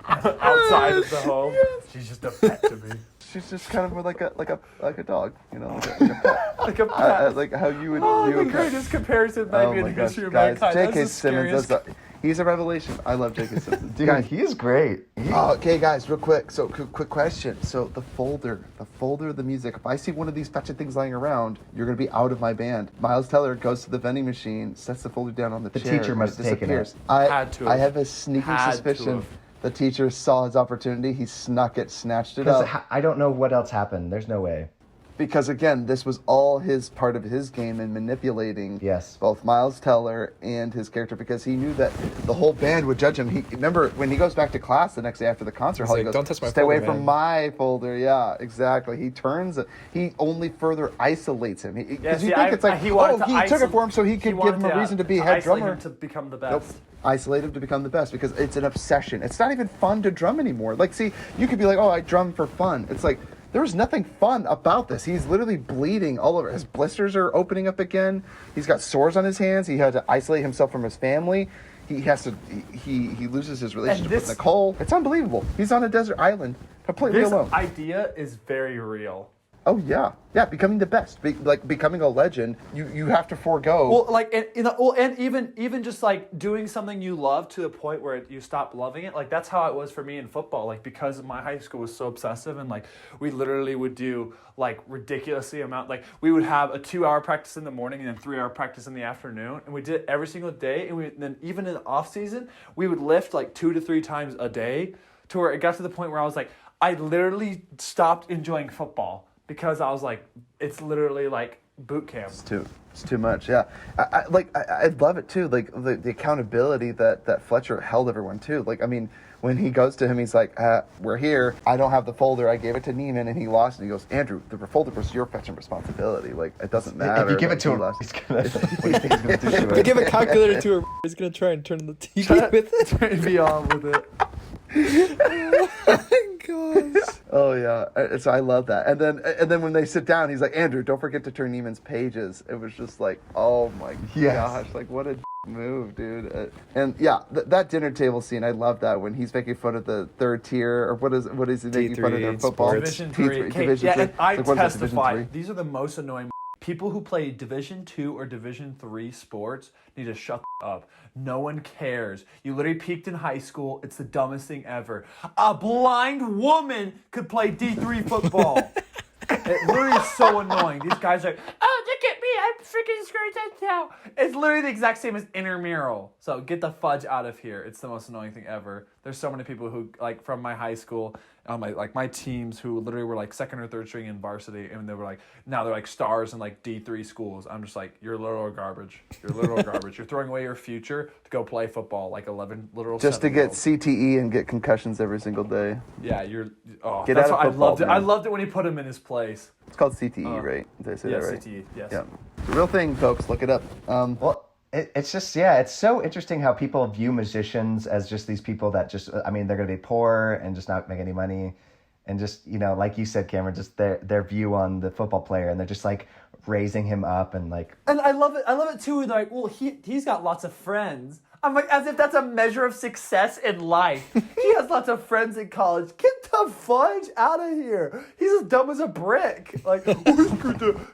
[SPEAKER 4] Outside of the home, she's just a pet to me.
[SPEAKER 1] She's just kind of like a dog, you know, like a pet.
[SPEAKER 4] Like a pet.
[SPEAKER 1] Like how you would
[SPEAKER 4] Oh,
[SPEAKER 1] view
[SPEAKER 4] the
[SPEAKER 1] a pet.
[SPEAKER 4] greatest comparison
[SPEAKER 1] Oh
[SPEAKER 4] maybe in
[SPEAKER 1] my
[SPEAKER 4] the
[SPEAKER 1] gosh,
[SPEAKER 4] history of
[SPEAKER 1] guys,
[SPEAKER 4] mankind.
[SPEAKER 1] J.K.
[SPEAKER 4] That's the
[SPEAKER 1] Simmons,
[SPEAKER 4] scariest.
[SPEAKER 1] he's a revelation. I love J.K. Simmons.
[SPEAKER 2] Dude,
[SPEAKER 1] Guys,
[SPEAKER 2] he is great.
[SPEAKER 1] okay, guys, real quick. So, quick question. So, the folder of the music. If I see one of these fetching things lying around, you're gonna be out of my band. Miles Teller goes to the vending machine, sets the folder down on the chair.
[SPEAKER 2] teacher
[SPEAKER 1] and
[SPEAKER 2] must have taken
[SPEAKER 1] disappears.
[SPEAKER 2] it.
[SPEAKER 4] Had to
[SPEAKER 1] I
[SPEAKER 4] have.
[SPEAKER 1] have a sneaking
[SPEAKER 4] Had to
[SPEAKER 1] suspicion.
[SPEAKER 4] have.
[SPEAKER 1] The teacher saw his opportunity. He snuck it, snatched it
[SPEAKER 2] Because
[SPEAKER 1] up.
[SPEAKER 2] I don't know what else happened. There's no way.
[SPEAKER 1] Because again, this was all his part of his game in manipulating
[SPEAKER 2] Yes.
[SPEAKER 1] both Miles Teller and his character, because he knew that the whole band would judge him. He remember when he goes back to class the next day after the concert hall, he
[SPEAKER 5] like,
[SPEAKER 1] goes,
[SPEAKER 5] "Don't touch my
[SPEAKER 1] "Stay away
[SPEAKER 5] folder,
[SPEAKER 1] from
[SPEAKER 5] man."
[SPEAKER 1] my folder." Yeah, exactly. He only further isolates him. Because
[SPEAKER 4] Yeah,
[SPEAKER 1] you
[SPEAKER 4] see,
[SPEAKER 1] think it's like,
[SPEAKER 4] he wanted to
[SPEAKER 1] he took it for him so he could give
[SPEAKER 4] wanted
[SPEAKER 1] him a
[SPEAKER 4] to,
[SPEAKER 1] reason to be
[SPEAKER 4] to
[SPEAKER 1] head
[SPEAKER 4] isolate
[SPEAKER 1] drummer.
[SPEAKER 4] him to become the
[SPEAKER 1] Nope.
[SPEAKER 4] best.
[SPEAKER 1] Isolate him to become the best, because it's an obsession. It's not even fun to drum anymore. Like, see, you could be like, "Oh, I drum for fun." It's like, there was nothing fun about this. He's literally bleeding all over. His blisters are opening up again. He's got sores on his hands. He had to isolate himself from his family. He has to. He loses his relationship with Nicole. It's unbelievable. He's on a desert island, completely
[SPEAKER 4] This
[SPEAKER 1] alone.
[SPEAKER 4] idea is very real.
[SPEAKER 1] Oh yeah, becoming the best, becoming a legend. You have to forego.
[SPEAKER 4] Well, like, and even just like doing something you love to the point where you stop loving it. Like, that's how it was for me in football. Like, because my high school was so obsessive, and like we literally would do like ridiculously amount. Like, we would have a 2-hour practice in the morning and then 3-hour practice in the afternoon, and we did it every single day. And then even in the off season, we would lift like 2 to 3 times a day, to where it got to the point where I was like, I literally stopped enjoying football. Because I was like, it's literally like boot camp.
[SPEAKER 1] It's too much. Yeah, I love it too. Like the accountability that Fletcher held everyone to. Like, I mean, when he goes to him, he's like, "We're here. I don't have the folder. I gave it to Neiman, and he lost." And he goes, "Andrew, the folder was your fetching responsibility. Like, it doesn't matter.
[SPEAKER 2] If you give it to him,
[SPEAKER 1] lost.
[SPEAKER 2] he's gonna. What do you think he's gonna do to
[SPEAKER 5] If you
[SPEAKER 2] it?
[SPEAKER 5] give a calculator to her, he's gonna try and turn the TV with it.
[SPEAKER 4] Turn me on with it.
[SPEAKER 5] Gosh.
[SPEAKER 1] Oh yeah, so I love that. And then when they sit down, he's like, "Andrew, don't forget to turn Neiman's pages." It was just like, oh my gosh, like what a move, dude. And yeah, that dinner table scene, I love that when he's making fun of the third tier, or what is he making fun of their
[SPEAKER 5] D3
[SPEAKER 1] football?
[SPEAKER 5] sports.
[SPEAKER 4] Division
[SPEAKER 1] T3,
[SPEAKER 4] 3.
[SPEAKER 1] Division
[SPEAKER 4] Yeah,
[SPEAKER 1] 3.
[SPEAKER 4] and I
[SPEAKER 1] Like, what is that, Division
[SPEAKER 4] testify.
[SPEAKER 1] 3?
[SPEAKER 4] These are the most annoying people who play Division 2 or Division 3 sports need to shut up. No one cares. You literally peaked in high school. It's the dumbest thing ever. A blind woman could play D3 football. It literally is so annoying. These guys are, "Oh, look at me, I'm freaking screwed now." It's literally the exact same as intramural. So get the fudge out of here. It's the most annoying thing ever. There's so many people who, like, from my high school, my teams, who literally were like second or third string in varsity, and they were like, now they're like stars in like D3 schools. I'm just like, you're literal garbage. You're literal garbage. You're throwing away your future to go play football like 11 literal
[SPEAKER 1] Just to get
[SPEAKER 4] 7-year-olds.
[SPEAKER 1] CTE and get concussions every single day.
[SPEAKER 4] Yeah, you're. Oh,
[SPEAKER 1] Get
[SPEAKER 4] that's
[SPEAKER 1] out of
[SPEAKER 4] what I
[SPEAKER 1] football,
[SPEAKER 4] loved it.
[SPEAKER 1] man.
[SPEAKER 4] I loved it when he put him in his place.
[SPEAKER 1] It's called CTE, right? Did I say
[SPEAKER 4] Yeah,
[SPEAKER 1] that right?
[SPEAKER 4] CTE. Yes.
[SPEAKER 1] Yeah, it's a real thing, folks. Look it up.
[SPEAKER 2] Well, it's just, yeah, it's so interesting how people view musicians as just these people that just, I mean, they're going to be poor and just not make any money. And just, you know, like you said, Cameron, just their view on the football player, and they're just like raising him up and like.
[SPEAKER 4] And I love it. I love it too. They're like, well, he's got lots of friends. I'm like, as if that's a measure of success in life. He has lots of friends in college. Get the fudge out of here. He's as dumb as a brick. Like, oh,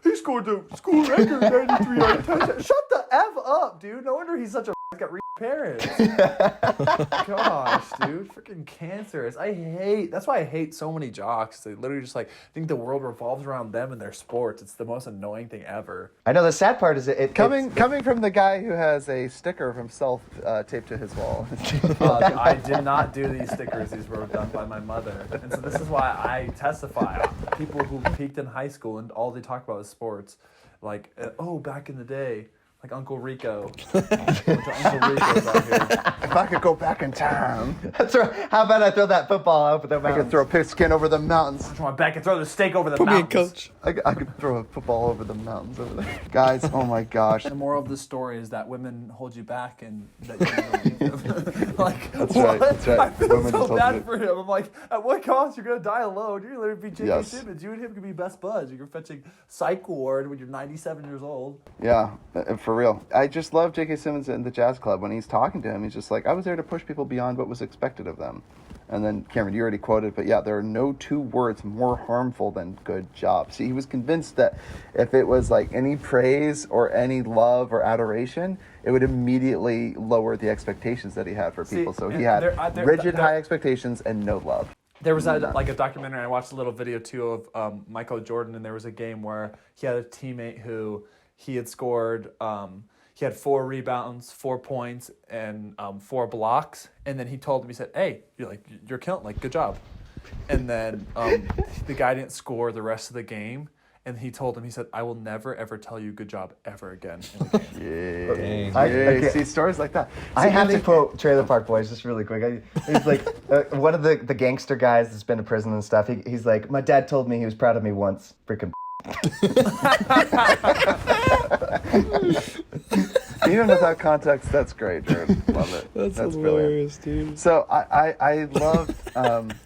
[SPEAKER 4] he scored the school record 93 touchdowns. Shut the F up, dude. No wonder he's such a got parents. Gosh, dude, freaking cancerous. That's why I hate so many jocks. They literally just like think the world revolves around them and their sports. It's the most annoying thing ever.
[SPEAKER 2] I know the sad part is
[SPEAKER 1] Coming from the guy who has a sticker of himself taped to his wall.
[SPEAKER 4] I did not do these stickers. These were done by my mother. And so this is why I testify. People who peaked in high school and all they talk about is sports. Like, back in the day. Like Uncle Rico. Uncle Rico's out here.
[SPEAKER 1] If I could go back in time,
[SPEAKER 2] That's right. How about I throw that football over the
[SPEAKER 1] I
[SPEAKER 2] mountains?
[SPEAKER 1] could throw a pigskin over the mountains.
[SPEAKER 4] I want back and throw the steak over the
[SPEAKER 5] Put me in,
[SPEAKER 4] mountains.
[SPEAKER 5] coach.
[SPEAKER 1] I could throw a football over the mountains over there. Guys, oh my gosh.
[SPEAKER 4] The moral of the story is that women hold you back and that you don't leave them. Like,
[SPEAKER 1] That's
[SPEAKER 4] what?
[SPEAKER 1] right, that's right.
[SPEAKER 4] I feel
[SPEAKER 1] Women just
[SPEAKER 4] so
[SPEAKER 1] hold
[SPEAKER 4] bad
[SPEAKER 1] you-
[SPEAKER 4] for him. I'm like, at what cost? You're going to die alone. You're going to be J.K.
[SPEAKER 1] Yes.
[SPEAKER 4] Simmons. You and him could be best buds. You're fetching psych ward when you're 97 years old.
[SPEAKER 1] Yeah, for real. I just love J.K. Simmons in the Jazz Club. When he's talking to him, he's just like, I was there to push people beyond what was expected of them. And then, Cameron, you already quoted, but yeah, there are no two words more harmful than good job. See, he was convinced that if it was like any praise or any love or adoration, it would immediately lower the expectations that he had for people. So he had rigid high expectations and no love.
[SPEAKER 4] There was a documentary. I watched a little video too of Michael Jordan, and there was a game where he had a teammate who he had scored. He had 4 rebounds, 4 points, and 4 blocks. And then he told him, he said, "Hey, you're killing, like, good job." And then the guy didn't score the rest of the game. And he told him, he said, "I will never, ever tell you good job ever again."
[SPEAKER 1] Yeah. See, stories like that.
[SPEAKER 2] I have to quote Trailer Park Boys just really quick. He's like, one of the gangster guys that's been to prison and stuff. He's like, my dad told me he was proud of me once. Freaking.
[SPEAKER 1] Even without context, that's great, Jared. Love it.
[SPEAKER 5] That's
[SPEAKER 1] brilliant.
[SPEAKER 5] hilarious, dude.
[SPEAKER 1] So I love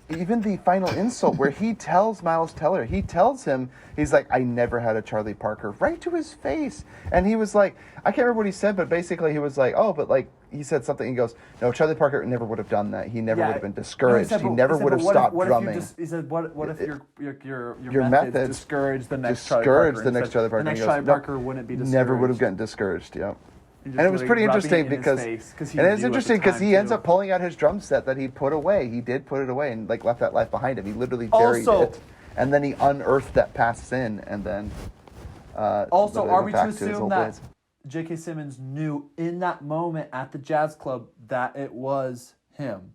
[SPEAKER 1] even the final insult where he tells Miles Teller, he tells him, he's like, I never had a Charlie Parker, right to his face. And he was like, I can't remember what he said, but basically he was like, oh, but like, he said something, he goes, no, Charlie Parker never would have done that. He never would have been discouraged. He never would have stopped drumming.
[SPEAKER 4] He said, what if your
[SPEAKER 1] methods
[SPEAKER 4] discouraged the next Charlie Parker?
[SPEAKER 1] The next Charlie Parker.
[SPEAKER 4] The next Charlie Parker wouldn't be discouraged.
[SPEAKER 1] Never would have gotten discouraged, yeah. And it was pretty interesting because he ends up pulling out his drum set that he put away. He did put it away and like left that life behind him. He literally buried it, and then he unearthed that past sin, and then.
[SPEAKER 4] Also, are we to assume that J.K. Simmons knew in that moment at the Jazz Club that it was him?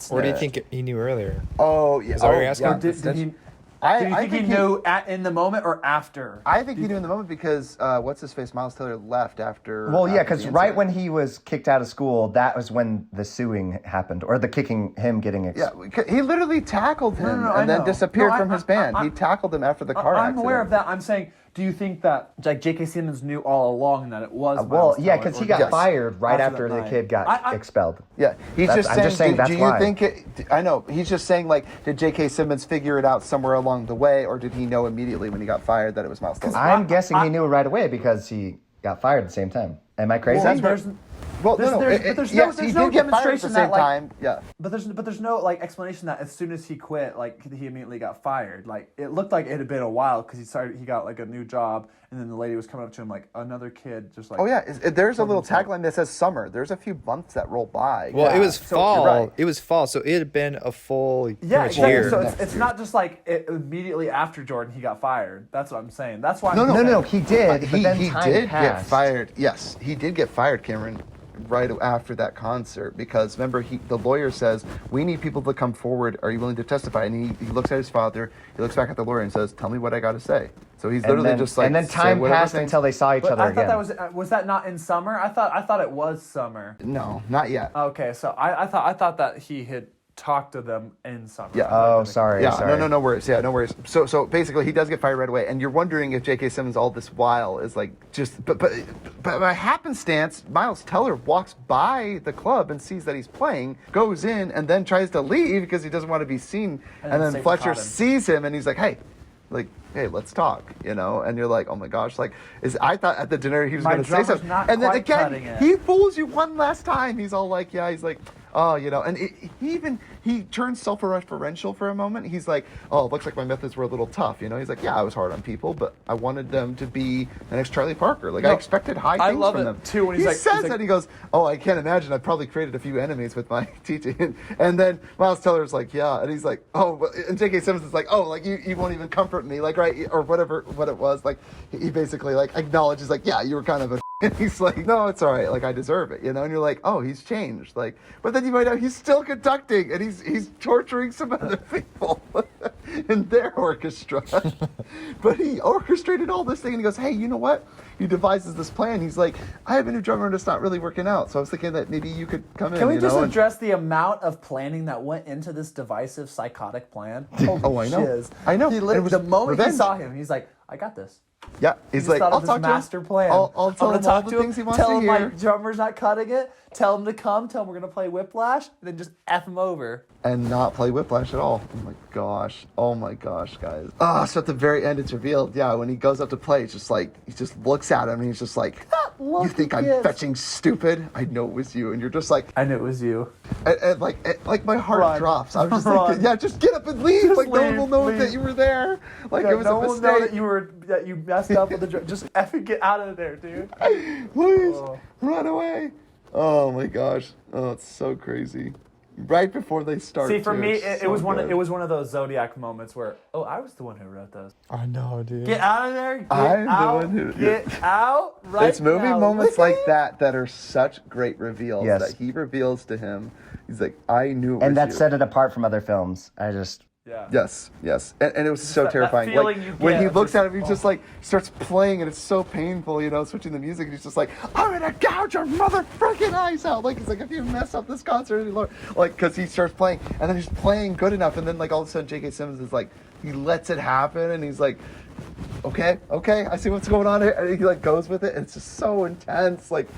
[SPEAKER 5] Or do you think he knew earlier?
[SPEAKER 1] Oh yeah.
[SPEAKER 5] Is that what you're asking?
[SPEAKER 4] Or did he? Do you think he knew in the moment or after?
[SPEAKER 1] I think he knew in the moment because what's his face, Miles Teller left after.
[SPEAKER 2] Well, yeah, because right when he was kicked out of school, that was when the suing happened, or the kicking, him getting.
[SPEAKER 1] Yeah, he literally tackled him and then disappeared from his band. He tackled him after the car accident.
[SPEAKER 4] I'm aware of that. I'm saying, do you think that like J.K. Simmons knew all along that it was?
[SPEAKER 2] Well,
[SPEAKER 4] Miles
[SPEAKER 2] yeah,
[SPEAKER 4] Teller,
[SPEAKER 2] because he
[SPEAKER 4] or
[SPEAKER 2] got
[SPEAKER 4] just
[SPEAKER 2] fired right after
[SPEAKER 4] that
[SPEAKER 2] the
[SPEAKER 4] night?
[SPEAKER 2] kid got expelled.
[SPEAKER 1] Yeah, he's
[SPEAKER 2] I'm
[SPEAKER 1] just saying.
[SPEAKER 2] that's
[SPEAKER 1] Do you
[SPEAKER 2] why.
[SPEAKER 1] think? I know. He's just saying, like, did J.K. Simmons figure it out somewhere along the way, or did he know immediately when he got fired that it was Miles Teller?
[SPEAKER 2] I'm guessing he knew right away because he got fired at the same time. Am I crazy?
[SPEAKER 1] Well,
[SPEAKER 4] there's
[SPEAKER 1] yes,
[SPEAKER 4] no
[SPEAKER 1] he did get fired at the
[SPEAKER 4] demonstration
[SPEAKER 1] same
[SPEAKER 4] that, like,
[SPEAKER 1] time. Yeah.
[SPEAKER 4] But there's no like explanation that as soon as he quit, like he immediately got fired. Like it looked like it had been a while because he got like a new job, and then the lady was coming up to him like another kid, just like.
[SPEAKER 1] Oh yeah, there's a little tagline that says summer. There's a few months that roll by.
[SPEAKER 5] Well, it was fall.
[SPEAKER 1] You're right.
[SPEAKER 5] It was fall, so it had been a full
[SPEAKER 4] exactly.
[SPEAKER 5] year.
[SPEAKER 4] So it's not just like immediately after Jordan he got fired. That's what I'm saying. That's why.
[SPEAKER 2] No, he did.
[SPEAKER 1] He
[SPEAKER 2] but then
[SPEAKER 1] did
[SPEAKER 2] time
[SPEAKER 1] get
[SPEAKER 2] passed.
[SPEAKER 1] fired. Yes, he did get fired, Cameron, right after that concert because remember the lawyer says we need people to come forward. Are you willing to testify? And he looks at his father. He looks back at the lawyer and says, "Tell me what I got to say." So he's literally just like.
[SPEAKER 2] And then time passed until they saw each other again.
[SPEAKER 4] I thought was that not in summer? I thought it was summer.
[SPEAKER 1] No, not yet.
[SPEAKER 4] Okay, so I thought that he had talked to them in summer.
[SPEAKER 1] Yeah.
[SPEAKER 2] Oh, sorry.
[SPEAKER 1] Yeah.
[SPEAKER 2] Sorry.
[SPEAKER 1] No worries. Yeah, no worries. So basically, he does get fired right away, and you're wondering if J.K. Simmons all this while is like just, but by happenstance, Miles Teller walks by the club and sees that he's playing, goes in, and then tries to leave because he doesn't want to be seen, and then Fletcher sees him, and he's like, hey, let's talk, and you're like, oh my gosh, I thought at the dinner he was going to say something, and then again, he fools you one last time. He's all like, yeah, he's like, oh, and he turns self-referential for a moment. He's like, oh, it looks like my methods were a little tough. He's like, yeah, I was hard on people, but I wanted them to be the next Charlie Parker. Like, I expected high things
[SPEAKER 4] love
[SPEAKER 1] from
[SPEAKER 4] it,
[SPEAKER 1] them.
[SPEAKER 4] too, when
[SPEAKER 1] he
[SPEAKER 4] he's
[SPEAKER 1] says
[SPEAKER 4] like,
[SPEAKER 1] that, he goes, oh, I can't imagine. I've probably created a few enemies with my teaching. And then Miles Teller's like, yeah. And he's like, oh, and J.K. Simmons is like, oh, like, you won't even comfort me, like, right, or whatever, what it was. Like, he basically, like, acknowledges, like, yeah, you were kind of a and he's like, no, it's all right. Like, I deserve it, And you're like, oh, he's changed. Like, but then you find out he's still conducting, and he's torturing some other people in their orchestra. But he orchestrated all this thing, and he goes, hey, you know what? He devises this plan. He's like, I have a new drummer, and it's not really working out. So I was thinking that maybe you could come in.
[SPEAKER 6] Can we just address the amount of planning that went into this divisive, psychotic plan?
[SPEAKER 1] Oh, I know.
[SPEAKER 6] Shiz.
[SPEAKER 1] I know.
[SPEAKER 6] He
[SPEAKER 1] And it
[SPEAKER 6] literally,
[SPEAKER 1] was
[SPEAKER 6] the moment
[SPEAKER 1] revenge.
[SPEAKER 6] he saw him, he's like, I got this.
[SPEAKER 1] Yeah, he's
[SPEAKER 6] He
[SPEAKER 1] like,
[SPEAKER 6] thought
[SPEAKER 1] I'll
[SPEAKER 6] of
[SPEAKER 1] talk
[SPEAKER 6] his
[SPEAKER 1] to him.
[SPEAKER 6] master plan.
[SPEAKER 1] I'll tell
[SPEAKER 6] I'm
[SPEAKER 1] him
[SPEAKER 6] gonna
[SPEAKER 1] all
[SPEAKER 6] talk
[SPEAKER 1] the
[SPEAKER 6] to
[SPEAKER 1] things he
[SPEAKER 6] him.
[SPEAKER 1] wants
[SPEAKER 6] Tell
[SPEAKER 1] to
[SPEAKER 6] him my
[SPEAKER 1] hear.
[SPEAKER 6] drummer's not cutting it. Tell him to come. Tell him we're gonna play Whiplash, and then just f him over.
[SPEAKER 1] And not play Whiplash at all. Oh my gosh, guys. So at the very end it's revealed, yeah, when he goes up to play, it's just like, he just looks at him and he's just like, you think I'm fetching stupid? I know it was you. And you're just like,
[SPEAKER 6] I knew it was you.
[SPEAKER 1] and like my heart
[SPEAKER 6] Run.
[SPEAKER 1] drops. I was just
[SPEAKER 6] Run.
[SPEAKER 1] like, yeah, just get up and leave.
[SPEAKER 6] Just
[SPEAKER 1] like, no one will know
[SPEAKER 6] leave.
[SPEAKER 1] that you were there. Like, it was
[SPEAKER 6] no
[SPEAKER 1] a
[SPEAKER 6] one will
[SPEAKER 1] mistake.
[SPEAKER 6] know that you messed up with the drum. Just effing get out of there, dude.
[SPEAKER 1] Please, run away. Oh my gosh. Oh, it's so crazy. Right before they start.
[SPEAKER 6] See, for
[SPEAKER 1] too,
[SPEAKER 6] me,
[SPEAKER 1] it's
[SPEAKER 6] it was
[SPEAKER 1] so
[SPEAKER 6] one.
[SPEAKER 1] good.
[SPEAKER 6] It was one of those Zodiac moments where, oh, I was the one who wrote those.
[SPEAKER 3] I know, dude.
[SPEAKER 6] Get out of there! Get
[SPEAKER 1] I'm the
[SPEAKER 6] out!
[SPEAKER 1] one who-
[SPEAKER 6] Get out! Right
[SPEAKER 1] It's movie
[SPEAKER 6] now.
[SPEAKER 1] moments like that are such great reveals
[SPEAKER 2] Yes.
[SPEAKER 1] that he reveals to him. He's like, I knew it was
[SPEAKER 2] And that
[SPEAKER 1] you.
[SPEAKER 2] set it apart from other films.
[SPEAKER 6] Yeah.
[SPEAKER 1] Yes. And it was so
[SPEAKER 6] that
[SPEAKER 1] terrifying.
[SPEAKER 6] feeling
[SPEAKER 1] Like,
[SPEAKER 6] you
[SPEAKER 1] when
[SPEAKER 6] get
[SPEAKER 1] he
[SPEAKER 6] of
[SPEAKER 1] looks
[SPEAKER 6] just-
[SPEAKER 1] at him, he just like starts playing, and it's so painful, switching the music, and he's just like, I'm gonna gouge your mother freaking eyes out. Like, he's like, if you mess up this concert anymore, like, because he starts playing, and then he's playing good enough, and then like all of a sudden J.K. Simmons is like, he lets it happen, and he's like, okay, I see what's going on here, and he like goes with it, and it's just so intense, like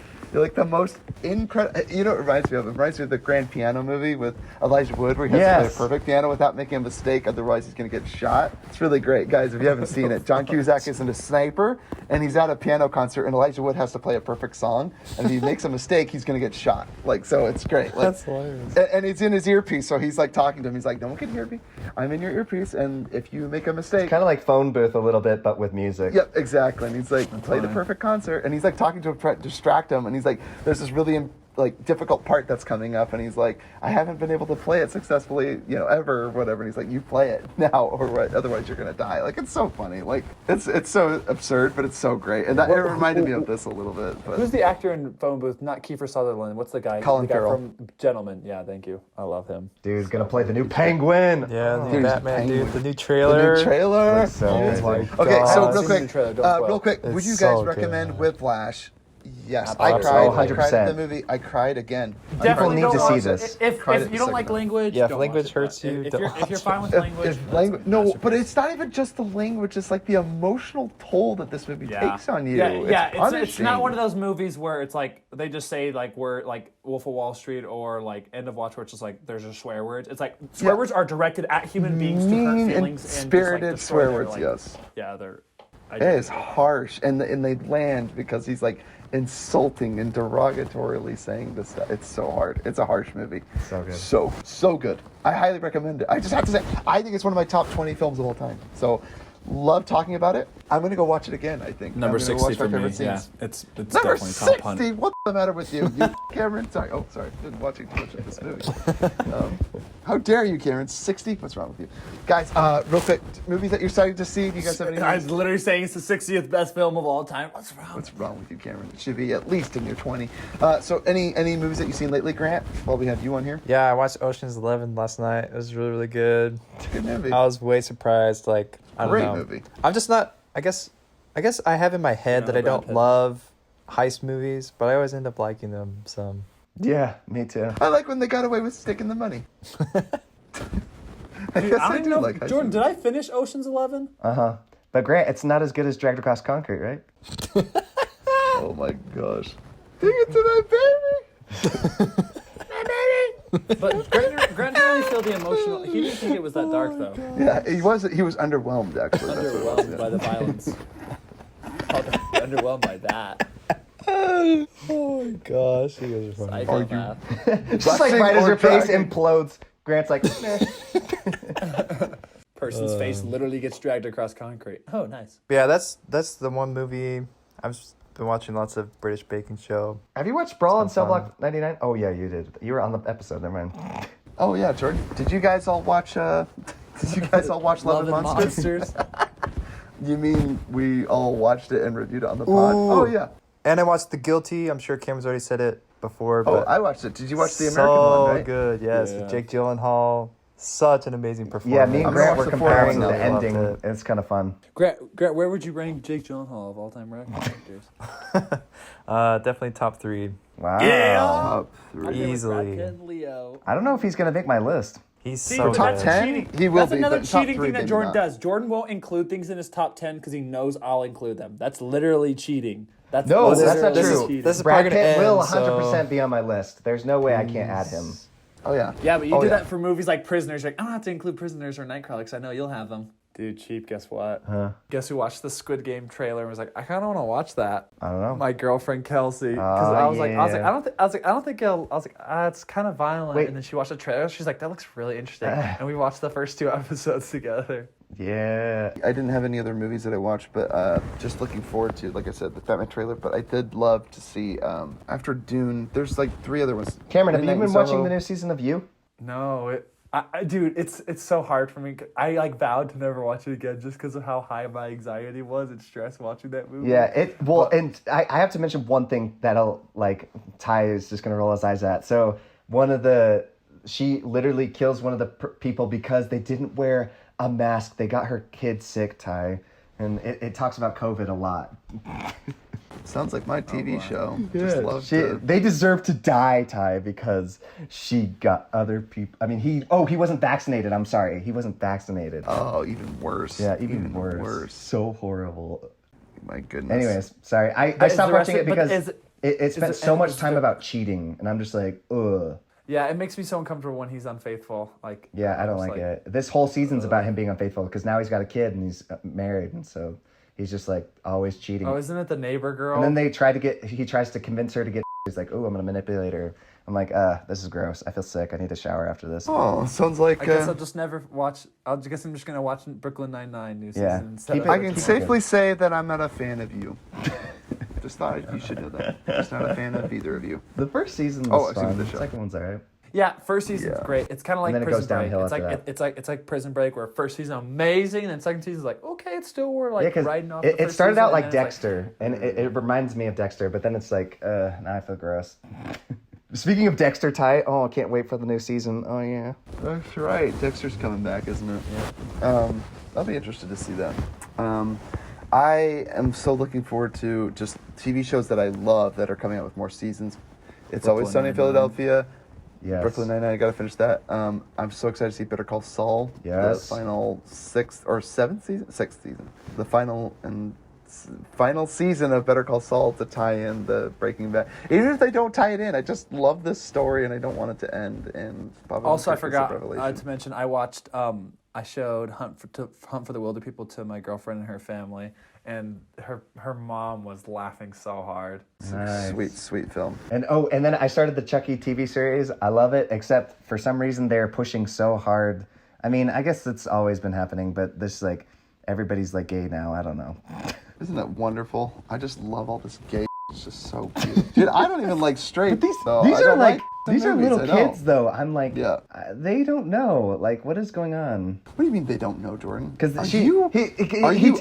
[SPEAKER 1] the most incredible. What it reminds me of? It reminds me of the Grand Piano movie with Elijah Wood, where he has to play a perfect piano without making a mistake, otherwise he's going to get shot. It's really great, guys. If you haven't seen it, John Cusack isn't a sniper, and he's at a piano concert, and Elijah Wood has to play a perfect song, and if he makes a mistake, he's going to get shot. Like, so it's great. Like,
[SPEAKER 3] That's hilarious.
[SPEAKER 1] and it's in his earpiece, so he's like talking to him. He's like, no one can hear me. I'm in your earpiece, and if you make a mistake,
[SPEAKER 2] kind of like phone booth a little bit, but with music.
[SPEAKER 1] Yep, exactly. And he's like, play the perfect concert. And he's like talking to him, trying to distract him. And he's like, there's this really difficult part that's coming up. And he's like, I haven't been able to play it successfully, ever or whatever. And he's like, you play it now or what? Otherwise you're going to die. Like, it's so funny. Like, it's so absurd, but it's so great. And it reminded me of this a little bit. But
[SPEAKER 6] Who's the actor in Phone Booth? Not Kiefer Sutherland. What's the guy?
[SPEAKER 1] Colin
[SPEAKER 6] the guy
[SPEAKER 1] Farrell.
[SPEAKER 6] from Gentleman. Yeah, thank you. I love him.
[SPEAKER 2] Dude's gonna play the new Penguin.
[SPEAKER 3] Yeah, the
[SPEAKER 1] Dude,
[SPEAKER 3] new
[SPEAKER 1] he's
[SPEAKER 3] Batman, dude. The new
[SPEAKER 1] the
[SPEAKER 3] trailer.
[SPEAKER 1] new trailer.
[SPEAKER 2] Looks so
[SPEAKER 3] Oh
[SPEAKER 2] good.
[SPEAKER 3] my
[SPEAKER 1] Okay,
[SPEAKER 3] God.
[SPEAKER 1] so
[SPEAKER 6] I've seen the trailer, don't spoil.
[SPEAKER 1] real quick,
[SPEAKER 3] It's
[SPEAKER 1] would you
[SPEAKER 3] so
[SPEAKER 1] guys
[SPEAKER 3] good.
[SPEAKER 1] recommend Whiplash? Yes,
[SPEAKER 2] Absolutely.
[SPEAKER 1] I cried. I
[SPEAKER 2] 100%.
[SPEAKER 1] cried at the movie. I cried again.
[SPEAKER 6] Definitely
[SPEAKER 2] need
[SPEAKER 6] don't
[SPEAKER 2] to
[SPEAKER 6] watch
[SPEAKER 2] see
[SPEAKER 6] it.
[SPEAKER 2] this.
[SPEAKER 6] If
[SPEAKER 1] Cried
[SPEAKER 6] you
[SPEAKER 1] at
[SPEAKER 6] don't
[SPEAKER 1] the
[SPEAKER 6] like
[SPEAKER 1] second
[SPEAKER 6] language,
[SPEAKER 5] Yeah, if
[SPEAKER 6] don't
[SPEAKER 5] language
[SPEAKER 6] watch it.
[SPEAKER 5] hurts you,
[SPEAKER 6] If
[SPEAKER 5] don't
[SPEAKER 6] you're
[SPEAKER 5] watch
[SPEAKER 6] fine with
[SPEAKER 5] it.
[SPEAKER 6] language,
[SPEAKER 1] No, but it's not even just the language. It's like the emotional toll that this movie takes on you.
[SPEAKER 6] It's not one of those movies where it's like they just say like we're like Wolf of Wall Street or like End of Watch, where it's just like there's just swear words. It's like swear words are directed at human beings to hurt
[SPEAKER 1] Mean
[SPEAKER 6] feelings
[SPEAKER 1] and
[SPEAKER 6] just, like,
[SPEAKER 1] spirited
[SPEAKER 6] destroy
[SPEAKER 1] swear
[SPEAKER 6] their,
[SPEAKER 1] words.
[SPEAKER 6] like-
[SPEAKER 1] Yes,
[SPEAKER 6] Yeah, they're.
[SPEAKER 1] it is harsh, and they land because he's like insulting and derogatorily saying this stuff. It's so hard. It's a harsh movie.
[SPEAKER 2] So good.
[SPEAKER 1] So good. I highly recommend it. I just have to say, I think it's one of my top 20 films of all time. So, love talking about it. I'm gonna go watch it again. I think
[SPEAKER 6] Number
[SPEAKER 1] I'm gonna
[SPEAKER 6] 60
[SPEAKER 1] watch my
[SPEAKER 6] for me.
[SPEAKER 1] favorite
[SPEAKER 6] Yeah,
[SPEAKER 1] scenes.
[SPEAKER 6] it's
[SPEAKER 1] Number
[SPEAKER 6] definitely
[SPEAKER 1] 60.
[SPEAKER 6] top 100.
[SPEAKER 1] What's the matter with you, Cameron? Sorry. Oh, sorry. Been watching too much of this movie. How dare you, Cameron? 60. What's wrong with you, guys? Real quick, movies that you're starting to see. Do you guys have any?
[SPEAKER 6] I was literally saying it's the 60th best film of all time. What's wrong?
[SPEAKER 1] What's wrong with you, Cameron? It should be at least in your 20. So, any movies that you've seen lately, Grant? While we have you on here,
[SPEAKER 5] Yeah, I watched Ocean's 11 last night. It was really, really good.
[SPEAKER 1] it's a good movie.
[SPEAKER 5] I was way surprised. Like, I don't
[SPEAKER 1] Great
[SPEAKER 5] know.
[SPEAKER 1] movie.
[SPEAKER 5] I'm just not. I guess I have in my head that I
[SPEAKER 6] Brad
[SPEAKER 5] don't
[SPEAKER 6] Pitt.
[SPEAKER 5] love heist movies, but I always end up liking them. So
[SPEAKER 2] Yeah, me too.
[SPEAKER 1] I like when they got away with sticking the money. I guess I
[SPEAKER 6] don't
[SPEAKER 1] do
[SPEAKER 6] know.
[SPEAKER 1] like.
[SPEAKER 6] Jordan, did I finish Ocean's 11?
[SPEAKER 2] But Grant, it's not as good as Dragged Across Concrete, right?
[SPEAKER 1] Oh my gosh! Ding it to my baby.
[SPEAKER 6] But Grant didn't really feel the emotional. He didn't think it was that dark though.
[SPEAKER 1] Yeah, he was underwhelmed actually. That's what it was,
[SPEAKER 6] Underwhelmed by the violence. Underwhelmed by that.
[SPEAKER 5] Oh my gosh, you guys are funny.
[SPEAKER 6] Psychopath.
[SPEAKER 2] Just like
[SPEAKER 1] Wrestling
[SPEAKER 2] right as
[SPEAKER 1] or
[SPEAKER 2] her face
[SPEAKER 1] dragging?
[SPEAKER 2] implodes, Grant's like, meh.
[SPEAKER 6] Person's face literally gets dragged across concrete. Oh, nice.
[SPEAKER 5] But yeah, that's the one movie. I've just been watching lots of British baking show.
[SPEAKER 2] Have you watched Brawl in
[SPEAKER 5] It's
[SPEAKER 2] Cell
[SPEAKER 5] been
[SPEAKER 2] Block 99? Oh yeah, you did. You were on the episode. Never mind.
[SPEAKER 1] Oh yeah, Jordan. Did you guys all watch? Did you guys all watch Love and Monsters? You mean we all watched it and reviewed it on the pod?
[SPEAKER 5] Ooh.
[SPEAKER 1] Oh yeah.
[SPEAKER 5] And I watched The Guilty. I'm sure Cameron's already said it before.
[SPEAKER 1] Oh,
[SPEAKER 5] But
[SPEAKER 1] I watched it. Did you watch the American one? Right?
[SPEAKER 5] So good, yes.
[SPEAKER 6] Yeah.
[SPEAKER 5] With Jake Gyllenhaal. Such an amazing performance.
[SPEAKER 2] Yeah, me and
[SPEAKER 1] I'm
[SPEAKER 2] Grant
[SPEAKER 1] gonna
[SPEAKER 2] were
[SPEAKER 1] watch the fourth
[SPEAKER 2] comparing
[SPEAKER 1] one
[SPEAKER 2] the
[SPEAKER 1] now.
[SPEAKER 2] ending.
[SPEAKER 5] Loved it.
[SPEAKER 2] It's kind of fun.
[SPEAKER 6] Grant, where would you rank Jake Gyllenhaal of all-time actors?
[SPEAKER 5] Definitely top 3.
[SPEAKER 2] Wow.
[SPEAKER 1] Top
[SPEAKER 6] I'd
[SPEAKER 1] 3.
[SPEAKER 6] go with
[SPEAKER 5] Easily.
[SPEAKER 6] Brad Pitt and Leo.
[SPEAKER 2] I don't know if he's gonna make my list.
[SPEAKER 5] He's
[SPEAKER 6] See,
[SPEAKER 5] so
[SPEAKER 1] top
[SPEAKER 5] good.
[SPEAKER 1] 10?
[SPEAKER 6] cheating.
[SPEAKER 1] He will
[SPEAKER 6] That's
[SPEAKER 1] be,
[SPEAKER 6] another
[SPEAKER 1] but top
[SPEAKER 6] cheating
[SPEAKER 1] 3
[SPEAKER 6] thing that
[SPEAKER 1] maybe
[SPEAKER 6] Jordan
[SPEAKER 1] not.
[SPEAKER 6] does. Jordan won't include things in his top 10 because he knows I'll include them. That's literally cheating. That's
[SPEAKER 2] No,
[SPEAKER 5] Well,
[SPEAKER 2] that's not
[SPEAKER 6] literally
[SPEAKER 2] true.
[SPEAKER 6] cheating.
[SPEAKER 5] This is
[SPEAKER 2] Brad
[SPEAKER 5] probably
[SPEAKER 2] Pitt
[SPEAKER 5] gonna
[SPEAKER 2] will
[SPEAKER 5] end, so-
[SPEAKER 2] 100% be on my list. There's no way I can't add him.
[SPEAKER 1] Oh yeah.
[SPEAKER 6] Yeah, but you
[SPEAKER 1] Oh,
[SPEAKER 6] do
[SPEAKER 1] yeah.
[SPEAKER 6] that for movies like Prisoners. You're like, I don't have to include Prisoners or Nightcrawler because I know you'll have them. Dude, cheap. Guess what?
[SPEAKER 4] Guess who watched the Squid Game trailer and was like, I kind of want to watch that.
[SPEAKER 2] I don't know.
[SPEAKER 4] My girlfriend Kelsey, because
[SPEAKER 2] Oh,
[SPEAKER 4] I was like,
[SPEAKER 2] yeah.
[SPEAKER 4] I don't think it's kind of violent.
[SPEAKER 2] Wait.
[SPEAKER 4] And then she watched the trailer. She's like, that looks really interesting. And we watched the first 2 episodes together.
[SPEAKER 2] Yeah.
[SPEAKER 1] I didn't have any other movies that I watched, but just looking forward to, like I said, the Batman trailer. But I did love to see after Dune. There's like 3 other ones.
[SPEAKER 2] Cameron, have you
[SPEAKER 1] Midnight
[SPEAKER 2] been watching
[SPEAKER 1] Solo.
[SPEAKER 2] the new season of You?
[SPEAKER 4] No, dude, it's so hard for me. I like vowed to never watch it again just because of how high my anxiety was and stress watching that movie.
[SPEAKER 2] Yeah, and I have to mention one thing that'll, like, Ty is just going to roll his eyes at. So, she literally kills one of the people because they didn't wear a mask. They got her kid sick, Ty. And it talks about COVID a lot.
[SPEAKER 1] Sounds like my TV show. Just love to.
[SPEAKER 2] They deserve to die, Ty, because she got other people. I mean, he wasn't vaccinated. I'm sorry. He wasn't vaccinated.
[SPEAKER 1] Oh, even worse.
[SPEAKER 2] Yeah, even worse. So horrible.
[SPEAKER 1] My goodness.
[SPEAKER 2] Anyways, sorry. I
[SPEAKER 4] But is
[SPEAKER 2] stopped
[SPEAKER 4] the rest
[SPEAKER 2] watching it
[SPEAKER 4] of it- but
[SPEAKER 2] because
[SPEAKER 4] is-
[SPEAKER 2] it spent
[SPEAKER 4] it-
[SPEAKER 2] so much
[SPEAKER 4] is
[SPEAKER 2] time
[SPEAKER 4] the-
[SPEAKER 2] about cheating, and I'm just like, ugh.
[SPEAKER 4] Yeah, it makes me so uncomfortable when he's unfaithful. Like,
[SPEAKER 2] Yeah, I don't
[SPEAKER 4] it's
[SPEAKER 2] like it. This whole season's about him being unfaithful because now he's got a kid and he's married, and so he's just like always cheating.
[SPEAKER 4] Oh, isn't it the neighbor girl?
[SPEAKER 2] And then he tries to convince her to get. He's like, oh, I'm gonna manipulate her. I'm like, this is gross. I feel sick. I need a shower after this.
[SPEAKER 1] Oh, sounds like.
[SPEAKER 4] I guess I'll just never watch. I guess I'm just gonna watch Brooklyn Nine-Nine new
[SPEAKER 2] Yeah.
[SPEAKER 4] season. instead
[SPEAKER 2] Keep
[SPEAKER 4] of-
[SPEAKER 2] it-
[SPEAKER 1] I can
[SPEAKER 2] keep it
[SPEAKER 1] safely
[SPEAKER 2] good.
[SPEAKER 1] say that I'm not a fan of you. Just thought you should know that. Just not a fan of either of you.
[SPEAKER 2] The first season
[SPEAKER 1] Oh,
[SPEAKER 2] was
[SPEAKER 1] I've seen
[SPEAKER 2] fun.
[SPEAKER 1] the
[SPEAKER 2] The
[SPEAKER 1] show.
[SPEAKER 2] second one's alright.
[SPEAKER 4] Yeah, first season's
[SPEAKER 1] Yeah.
[SPEAKER 4] great. It's kind of like
[SPEAKER 2] then it
[SPEAKER 4] Prison
[SPEAKER 2] goes
[SPEAKER 4] Break.
[SPEAKER 2] downhill
[SPEAKER 4] It's like
[SPEAKER 2] after
[SPEAKER 4] it's like Prison Break, where first season amazing, and second season is like okay, it's still we're like
[SPEAKER 2] Yeah, because
[SPEAKER 4] riding off.
[SPEAKER 2] it
[SPEAKER 4] the first
[SPEAKER 2] started
[SPEAKER 4] season,
[SPEAKER 2] out like
[SPEAKER 4] and then it's
[SPEAKER 2] Dexter, and it reminds me of Dexter, but then it's like, now I feel gross. Speaking of Dexter, Ty, I can't wait for the new season. Oh, yeah.
[SPEAKER 1] That's right. Dexter's coming back, isn't it? Yeah. I'll be interested to see that. I am so looking forward to just TV shows that I love that are coming out with more seasons. It's Always Sunny in Philadelphia.
[SPEAKER 2] Yes.
[SPEAKER 1] Brooklyn Nine-Nine, I gotta finish that. I'm so excited to see Better Call Saul.
[SPEAKER 2] Yes.
[SPEAKER 1] The final 6th or 7th season? 6th season. The final season of Better Call Saul to tie in the Breaking Bad. Even if they don't tie it in, I just love this story and I don't want it to end. And
[SPEAKER 4] Also, I
[SPEAKER 1] Christmas
[SPEAKER 4] forgot
[SPEAKER 1] of Revelation.
[SPEAKER 4] to mention, I watched, I showed Hunt for the Wilder People to my girlfriend and her family, and her mom was laughing so hard.
[SPEAKER 2] Nice.
[SPEAKER 1] Sweet film.
[SPEAKER 2] And then I started the Chucky TV series. I love it, except for some reason they're pushing so hard. I mean, I guess it's always been happening, but this, like, everybody's, like, gay now. I don't know.
[SPEAKER 1] Isn't that wonderful? I just love all this gay. It's just so cute. Dude, I don't even like straight.
[SPEAKER 2] These
[SPEAKER 1] though. I
[SPEAKER 2] are
[SPEAKER 1] don't
[SPEAKER 2] like
[SPEAKER 1] the
[SPEAKER 2] these are
[SPEAKER 1] movies,
[SPEAKER 2] little
[SPEAKER 1] I don't.
[SPEAKER 2] kids, though. I'm like,
[SPEAKER 1] Yeah.
[SPEAKER 2] they don't know. Like, what is going on?
[SPEAKER 1] What do you mean they don't know, Jordan?
[SPEAKER 2] Because
[SPEAKER 1] are you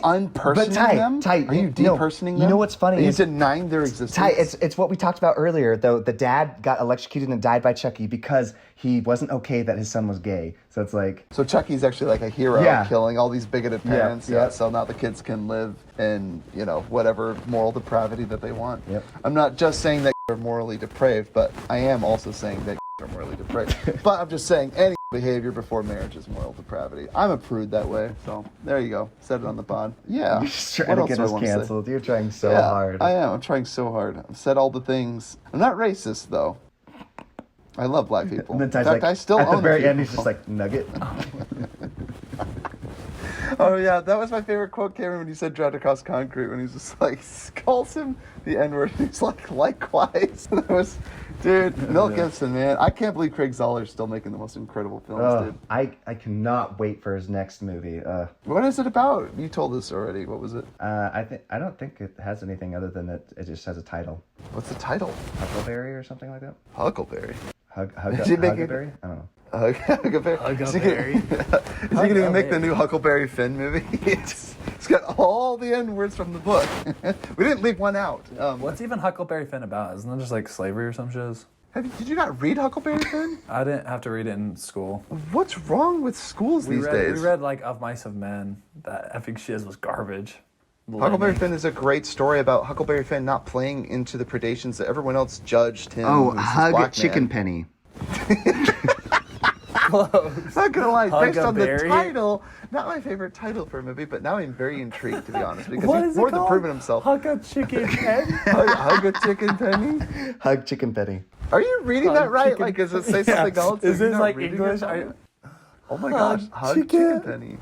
[SPEAKER 1] unpersoning
[SPEAKER 2] but Ty,
[SPEAKER 1] them?
[SPEAKER 2] Ty,
[SPEAKER 1] are you depersoning them?
[SPEAKER 2] You know what's funny?
[SPEAKER 1] Are you
[SPEAKER 2] is,
[SPEAKER 1] denying their existence?
[SPEAKER 2] Ty, it's what we talked about earlier, though. The dad got electrocuted and died by Chucky because he wasn't okay that his son was gay. So it's like...
[SPEAKER 1] So Chucky's actually like a hero,
[SPEAKER 2] Yeah.
[SPEAKER 1] killing all these bigoted parents.
[SPEAKER 2] yeah.
[SPEAKER 1] So now the kids can live in, whatever moral depravity that they want.
[SPEAKER 2] Yep.
[SPEAKER 1] I'm not just saying that are morally depraved, but I am also saying that are morally depraved. But I'm just saying any behavior before marriage is moral depravity. I'm a prude that way. So there you go. Said it on the pod. Yeah.
[SPEAKER 2] You're just trying
[SPEAKER 1] What
[SPEAKER 2] to
[SPEAKER 1] else
[SPEAKER 2] get
[SPEAKER 1] do I
[SPEAKER 2] us
[SPEAKER 1] wanna say?
[SPEAKER 2] canceled. You're trying so
[SPEAKER 1] Yeah,
[SPEAKER 2] hard.
[SPEAKER 1] I am. I'm trying so hard. I've said all the things. I'm not racist, though. I love black people.
[SPEAKER 2] And then
[SPEAKER 1] In
[SPEAKER 2] Ty's
[SPEAKER 1] fact,
[SPEAKER 2] like,
[SPEAKER 1] I still
[SPEAKER 2] at
[SPEAKER 1] own
[SPEAKER 2] the very
[SPEAKER 1] a few.
[SPEAKER 2] end, he's just like, nugget.
[SPEAKER 1] Oh yeah, that was my favorite quote, Cameron, when you said "drowned across concrete." When he's just like calls him the N-word. He's like, likewise. That was, dude, Mel Gibson, man. I can't believe Craig Zoller's still making the most incredible films, dude.
[SPEAKER 2] I cannot wait for his next movie.
[SPEAKER 1] What is it about? You told us already. What was it?
[SPEAKER 2] I don't think it has anything other than it just has a title.
[SPEAKER 1] What's the title?
[SPEAKER 2] Huckleberry or something like that.
[SPEAKER 1] Huckleberry.
[SPEAKER 2] Huckleberry? I don't know.
[SPEAKER 1] Huckleberry.
[SPEAKER 6] Huckleberry.
[SPEAKER 1] Is he gonna make the new Huckleberry Finn movie? it's got all the N words from the book. We didn't leave one out.
[SPEAKER 6] What's even Huckleberry Finn about? Isn't that just like slavery or some shiz?
[SPEAKER 1] Did you not read Huckleberry Finn?
[SPEAKER 6] I didn't have to read it in school.
[SPEAKER 1] What's wrong with schools these days?
[SPEAKER 6] We read like Of Mice of Men. That epic shiz was garbage.
[SPEAKER 1] Huckleberry Finn is a great story about Huckleberry Finn not playing into the predations that everyone else judged him.
[SPEAKER 2] Oh,
[SPEAKER 1] as this
[SPEAKER 2] Hug
[SPEAKER 1] black
[SPEAKER 2] Chicken
[SPEAKER 1] man.
[SPEAKER 2] Penny.
[SPEAKER 1] Not gonna lie, based on the
[SPEAKER 6] Hug-a-berry?
[SPEAKER 1] title, not my favorite title for a movie, but now I'm very intrigued, to be honest, because
[SPEAKER 6] What
[SPEAKER 1] he's
[SPEAKER 6] is it
[SPEAKER 1] more than
[SPEAKER 6] called?
[SPEAKER 1] proven himself.
[SPEAKER 6] Hug a chicken head?
[SPEAKER 1] Hug a chicken penny.
[SPEAKER 2] Hug Chicken Penny.
[SPEAKER 1] Are you reading that right?
[SPEAKER 6] chicken-
[SPEAKER 1] Like, does it say something else?
[SPEAKER 6] Is
[SPEAKER 1] Are you
[SPEAKER 6] this
[SPEAKER 1] not
[SPEAKER 6] like
[SPEAKER 1] reading
[SPEAKER 6] English?
[SPEAKER 1] it? Oh my gosh, Hug Chicken Penny.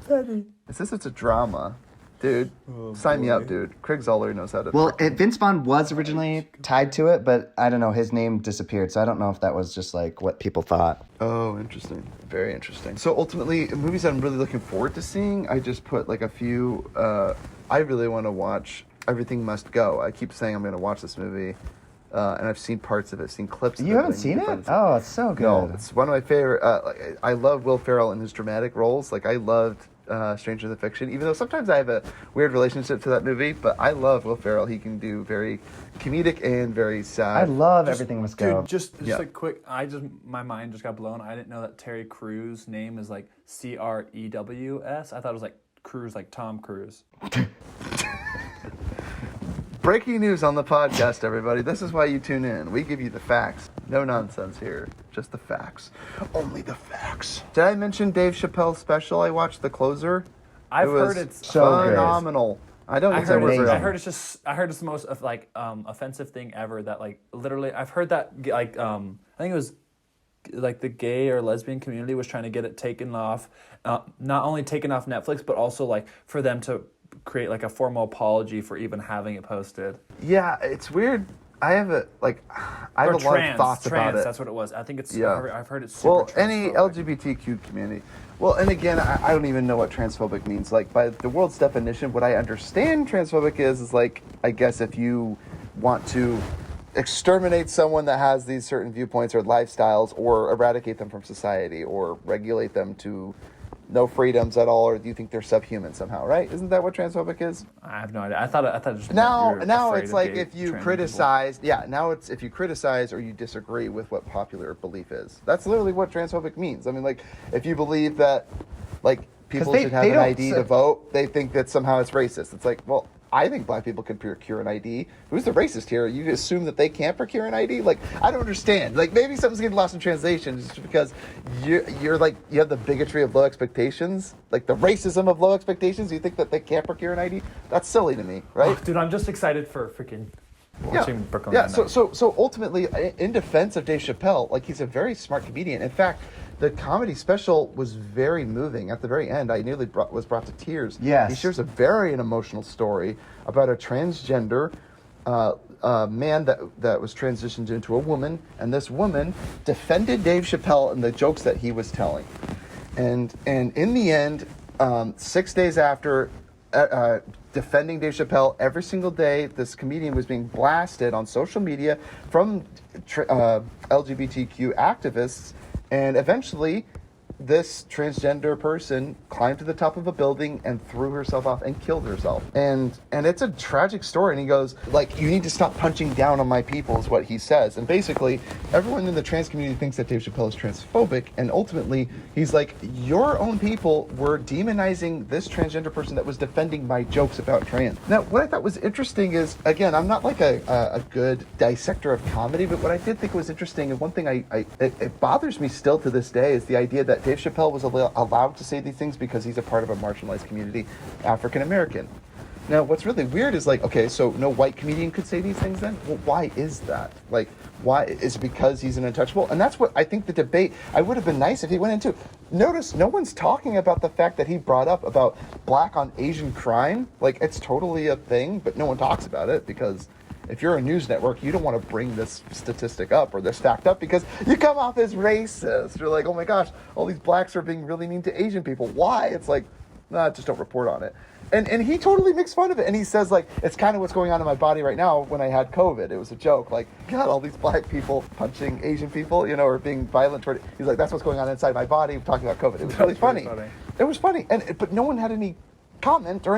[SPEAKER 1] It says it's a drama. Dude, sign me up, dude. Craig Zoller knows how to...
[SPEAKER 2] Well, Vince Vaughn was originally tied to it, but I don't know, his name disappeared, so I don't know if that was just like what people thought.
[SPEAKER 1] Oh, interesting. Very interesting. So ultimately, movies I'm really looking forward to seeing, I just put like a few... I really want to watch Everything Must Go. I keep saying I'm going to watch this movie, and I've seen parts of it, seen clips of it.
[SPEAKER 2] You haven't seen it? Oh, it's so good.
[SPEAKER 1] No, it's one of my favorite... I love Will Ferrell in his dramatic roles. Like, I loved... Stranger Than Fiction, even though sometimes I have a weird relationship to that movie, but I love Will Ferrell. He can do very comedic and very sad.
[SPEAKER 2] I love Everything Must Go.
[SPEAKER 6] Dude, just
[SPEAKER 1] Yeah.
[SPEAKER 6] a quick. My mind just got blown. I didn't know that Terry Crews' name is like Crews. I thought it was like Cruise, like Tom Cruise.
[SPEAKER 1] Breaking news on the podcast, everybody. This is why you tune in. We give you the facts. No nonsense here. Just the facts. Only the facts. Did I mention Dave Chappelle's special? I watched The Closer.
[SPEAKER 6] I've
[SPEAKER 1] It was
[SPEAKER 6] heard it's
[SPEAKER 2] so good.
[SPEAKER 1] phenomenal. I don't
[SPEAKER 6] I
[SPEAKER 1] think
[SPEAKER 6] heard,
[SPEAKER 1] it's
[SPEAKER 2] amazing.
[SPEAKER 6] I heard it's just. I heard it's the most offensive thing ever. That like literally, I've heard that like I think it was like the gay or lesbian community was trying to get it taken off, not only taken off Netflix, but also like for them to create like a formal apology for even having it posted.
[SPEAKER 1] Yeah, it's weird. I have a lot of thoughts about it.
[SPEAKER 6] That's what it was. I think it's.
[SPEAKER 1] Yeah.
[SPEAKER 6] I've heard it's super.
[SPEAKER 1] Well, any
[SPEAKER 6] transphobic.
[SPEAKER 1] LGBTQ community. Well, and again, I don't even know what transphobic means. Like, by the world's definition, what I understand transphobic is like, I guess if you want to exterminate someone that has these certain viewpoints or lifestyles, or eradicate them from society, or regulate them to no freedoms at all, or do you think they're subhuman somehow, right? Isn't that what transphobic is?
[SPEAKER 6] I have no idea. I thought it just meant
[SPEAKER 1] Now
[SPEAKER 6] you're afraid
[SPEAKER 1] it's
[SPEAKER 6] of
[SPEAKER 1] like
[SPEAKER 6] gay
[SPEAKER 1] if you
[SPEAKER 6] trans
[SPEAKER 1] criticize, now it's if you criticize or you disagree with what popular belief is. That's literally what transphobic means. I mean, like, if you believe that, like, people should have an ID to vote, they think that somehow it's racist. It's like, well, I think black people can procure an ID. Who's the racist here? You assume that they can't procure an ID? Like, I don't understand. Like, maybe something's getting lost in translation just because you're like, you have the bigotry of low expectations, like the racism of low expectations. You think that they can't procure an ID? That's silly to me, right?
[SPEAKER 6] Oh, dude, I'm just excited for freaking watching Brooklyn
[SPEAKER 1] Yeah,
[SPEAKER 6] Nine-Nine.
[SPEAKER 1] so ultimately, in defense of Dave Chappelle, like, he's a very smart comedian. In fact, the comedy special was very moving. At the very end, I nearly was brought to tears.
[SPEAKER 2] Yes.
[SPEAKER 1] He shares a very emotional story about a transgender man that was transitioned into a woman, and this woman defended Dave Chappelle and the jokes that he was telling. And in the end, 6 days after defending Dave Chappelle, every single day, this comedian was being blasted on social media from LGBTQ activists. And eventually, this transgender person climbed to the top of a building and threw herself off and killed herself. And it's a tragic story. And he goes, like, you need to stop punching down on my people, is what he says. And basically, everyone in the trans community thinks that Dave Chappelle is transphobic. And ultimately, he's like, your own people were demonizing this transgender person that was defending my jokes about trans. Now, what I thought was interesting is, again, I'm not like a good dissector of comedy, but what I did think was interesting, and one thing it bothers me still to this day, is the idea that Dave Chappelle was allowed to say these things because he's a part of a marginalized community, African American. Now, what's really weird is like, okay, so no white comedian could say these things then? Well, why is that? Like, why? Is it because he's an untouchable? And that's what I think the debate, I would have been nice if he went into. Notice no one's talking about the fact that he brought up about black on Asian crime. Like, it's totally a thing, but no one talks about it because if you're a news network, you don't want to bring this statistic up or they're stacked up because you come off as racist. You're like, oh my gosh, all these blacks are being really mean to Asian people. Why? It's like, nah, just don't report on it. And he totally makes fun of it. And he says, like, it's kind of what's going on in my body right now when I had COVID. It was a joke. Like, God, all these black people punching Asian people, you know, or being violent toward it. He's like, that's what's going on inside my body. We're talking about COVID. It was really funny. It was funny. But no one had any comment or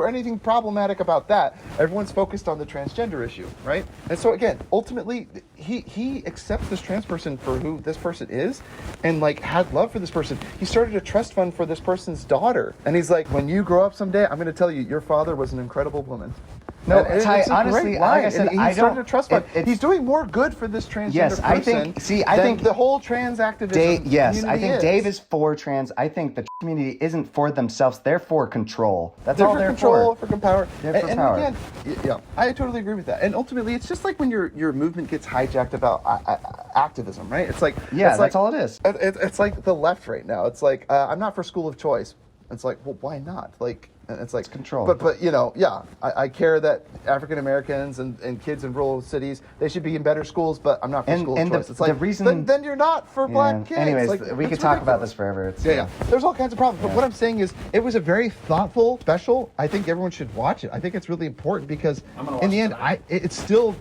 [SPEAKER 1] anything problematic about that. Everyone's focused on the transgender issue, right? And so again, ultimately, he accepts this trans person for who this person is, and like had love for this person. He started a trust fund for this person's daughter, and he's like, when you grow up someday, I'm going to tell you, your father was an incredible woman.
[SPEAKER 2] No, Ty, honestly, like I said,
[SPEAKER 1] he started a trust fund. He's doing more good for this transgender person. I think the whole trans activism.
[SPEAKER 2] I think Dave is for trans. I think the community isn't for themselves. They're for control. That's
[SPEAKER 1] they're
[SPEAKER 2] all
[SPEAKER 1] for
[SPEAKER 2] they're
[SPEAKER 1] control,
[SPEAKER 2] for.
[SPEAKER 1] For power.
[SPEAKER 2] They're for power.
[SPEAKER 1] Again, yeah, I totally agree with that. And ultimately, it's just like when your movement gets hijacked about activism, right? It's like
[SPEAKER 2] that's all it is.
[SPEAKER 1] It's like the left right now. It's like I'm not for school of choice. It's like, well, why not? Like, it's like
[SPEAKER 2] control.
[SPEAKER 1] But you know, yeah, I care that African Americans and kids in rural cities, they should be in better schools, but I'm not for school of choice. It's like, the reason, then you're not for black kids.
[SPEAKER 2] Anyways,
[SPEAKER 1] like,
[SPEAKER 2] we could talk about this forever.
[SPEAKER 1] Yeah. There's all kinds of problems. But what I'm saying is, it was a very thoughtful special. I think everyone should watch it. I think it's really important because in the end, it still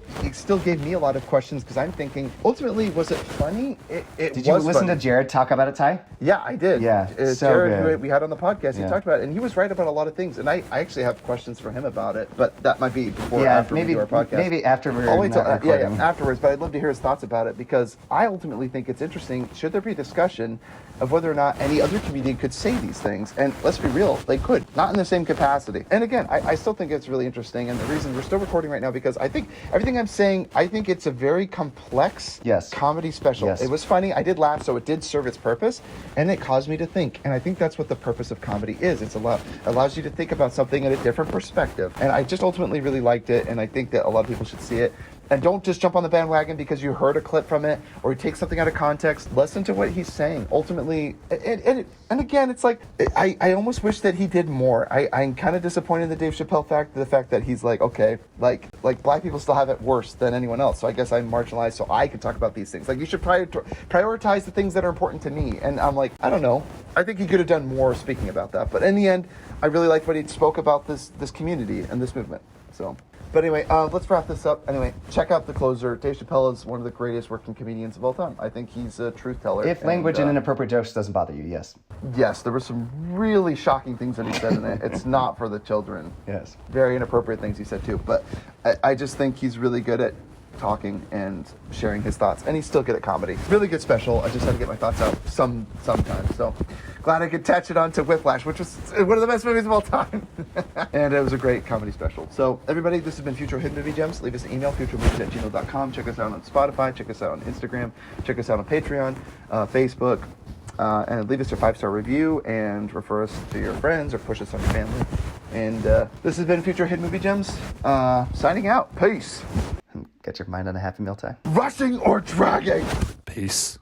[SPEAKER 1] gave me a lot of questions because I'm thinking, ultimately, was it funny?
[SPEAKER 2] Did you listen to Jared talk about it, Ty?
[SPEAKER 1] Yeah, I did.
[SPEAKER 2] Yeah, so
[SPEAKER 1] Jared,
[SPEAKER 2] good.
[SPEAKER 1] who we had on the podcast, he talked about it, and he was right about a lot of things. And I actually have questions for him about it, but that might be before or after we do our podcast.
[SPEAKER 2] Maybe after we're
[SPEAKER 1] I'll wait till
[SPEAKER 2] recording.
[SPEAKER 1] afterwards. But I'd love to hear his thoughts about it because I ultimately think it's interesting. Should there be discussion of whether or not any other comedian could say these things? And let's be real, they could, not in the same capacity. And again, I still think it's really interesting. And the reason we're still recording right now because I think everything I'm saying, I think it's a very complex comedy special. It was funny. I did laugh, so it did serve its purpose, and it caused me to think. And I think that's what the purpose of comedy is. It allows you to think about something in a different perspective. And I just ultimately really liked it, and I think that a lot of people should see it. And don't just jump on the bandwagon because you heard a clip from it or you take something out of context. Listen to what he's saying. Ultimately, and again, it's like, I almost wish that he did more. I'm kind of disappointed in the Dave Chappelle the fact that he's like, okay, like black people still have it worse than anyone else. So I guess I'm marginalized so I can talk about these things. Like, you should prioritize the things that are important to me. And I'm like, I don't know. I think he could have done more speaking about that. But in the end, I really liked what he spoke about this community and this movement. So... But anyway, let's wrap this up. Anyway, check out The Closer. Dave Chappelle is one of the greatest working comedians of all time. I think he's a truth teller.
[SPEAKER 2] If language and inappropriate jokes doesn't bother you, yes.
[SPEAKER 1] Yes, there were some really shocking things that he said in it. It's not for the children.
[SPEAKER 2] Yes.
[SPEAKER 1] Very inappropriate things he said too. But I just think he's really good at talking and sharing his thoughts. And he's still good at comedy. Really good special. I just had to get my thoughts out sometimes. So glad I could attach it on to Whiplash, which was one of the best movies of all time. And it was a great comedy special. So everybody, this has been Futro Hidden Movie Gems. Leave us an email, futromovies@gmail.com. Check us out on Spotify. Check us out on Instagram. Check us out on Patreon, Facebook. And leave us a 5-star review and refer us to your friends or push us on your family. And this has been Futro Hidden Movie Gems. Signing out. Peace.
[SPEAKER 2] Get your mind on a Happy Meal, Ty.
[SPEAKER 1] Rushing or dragging?
[SPEAKER 4] Peace.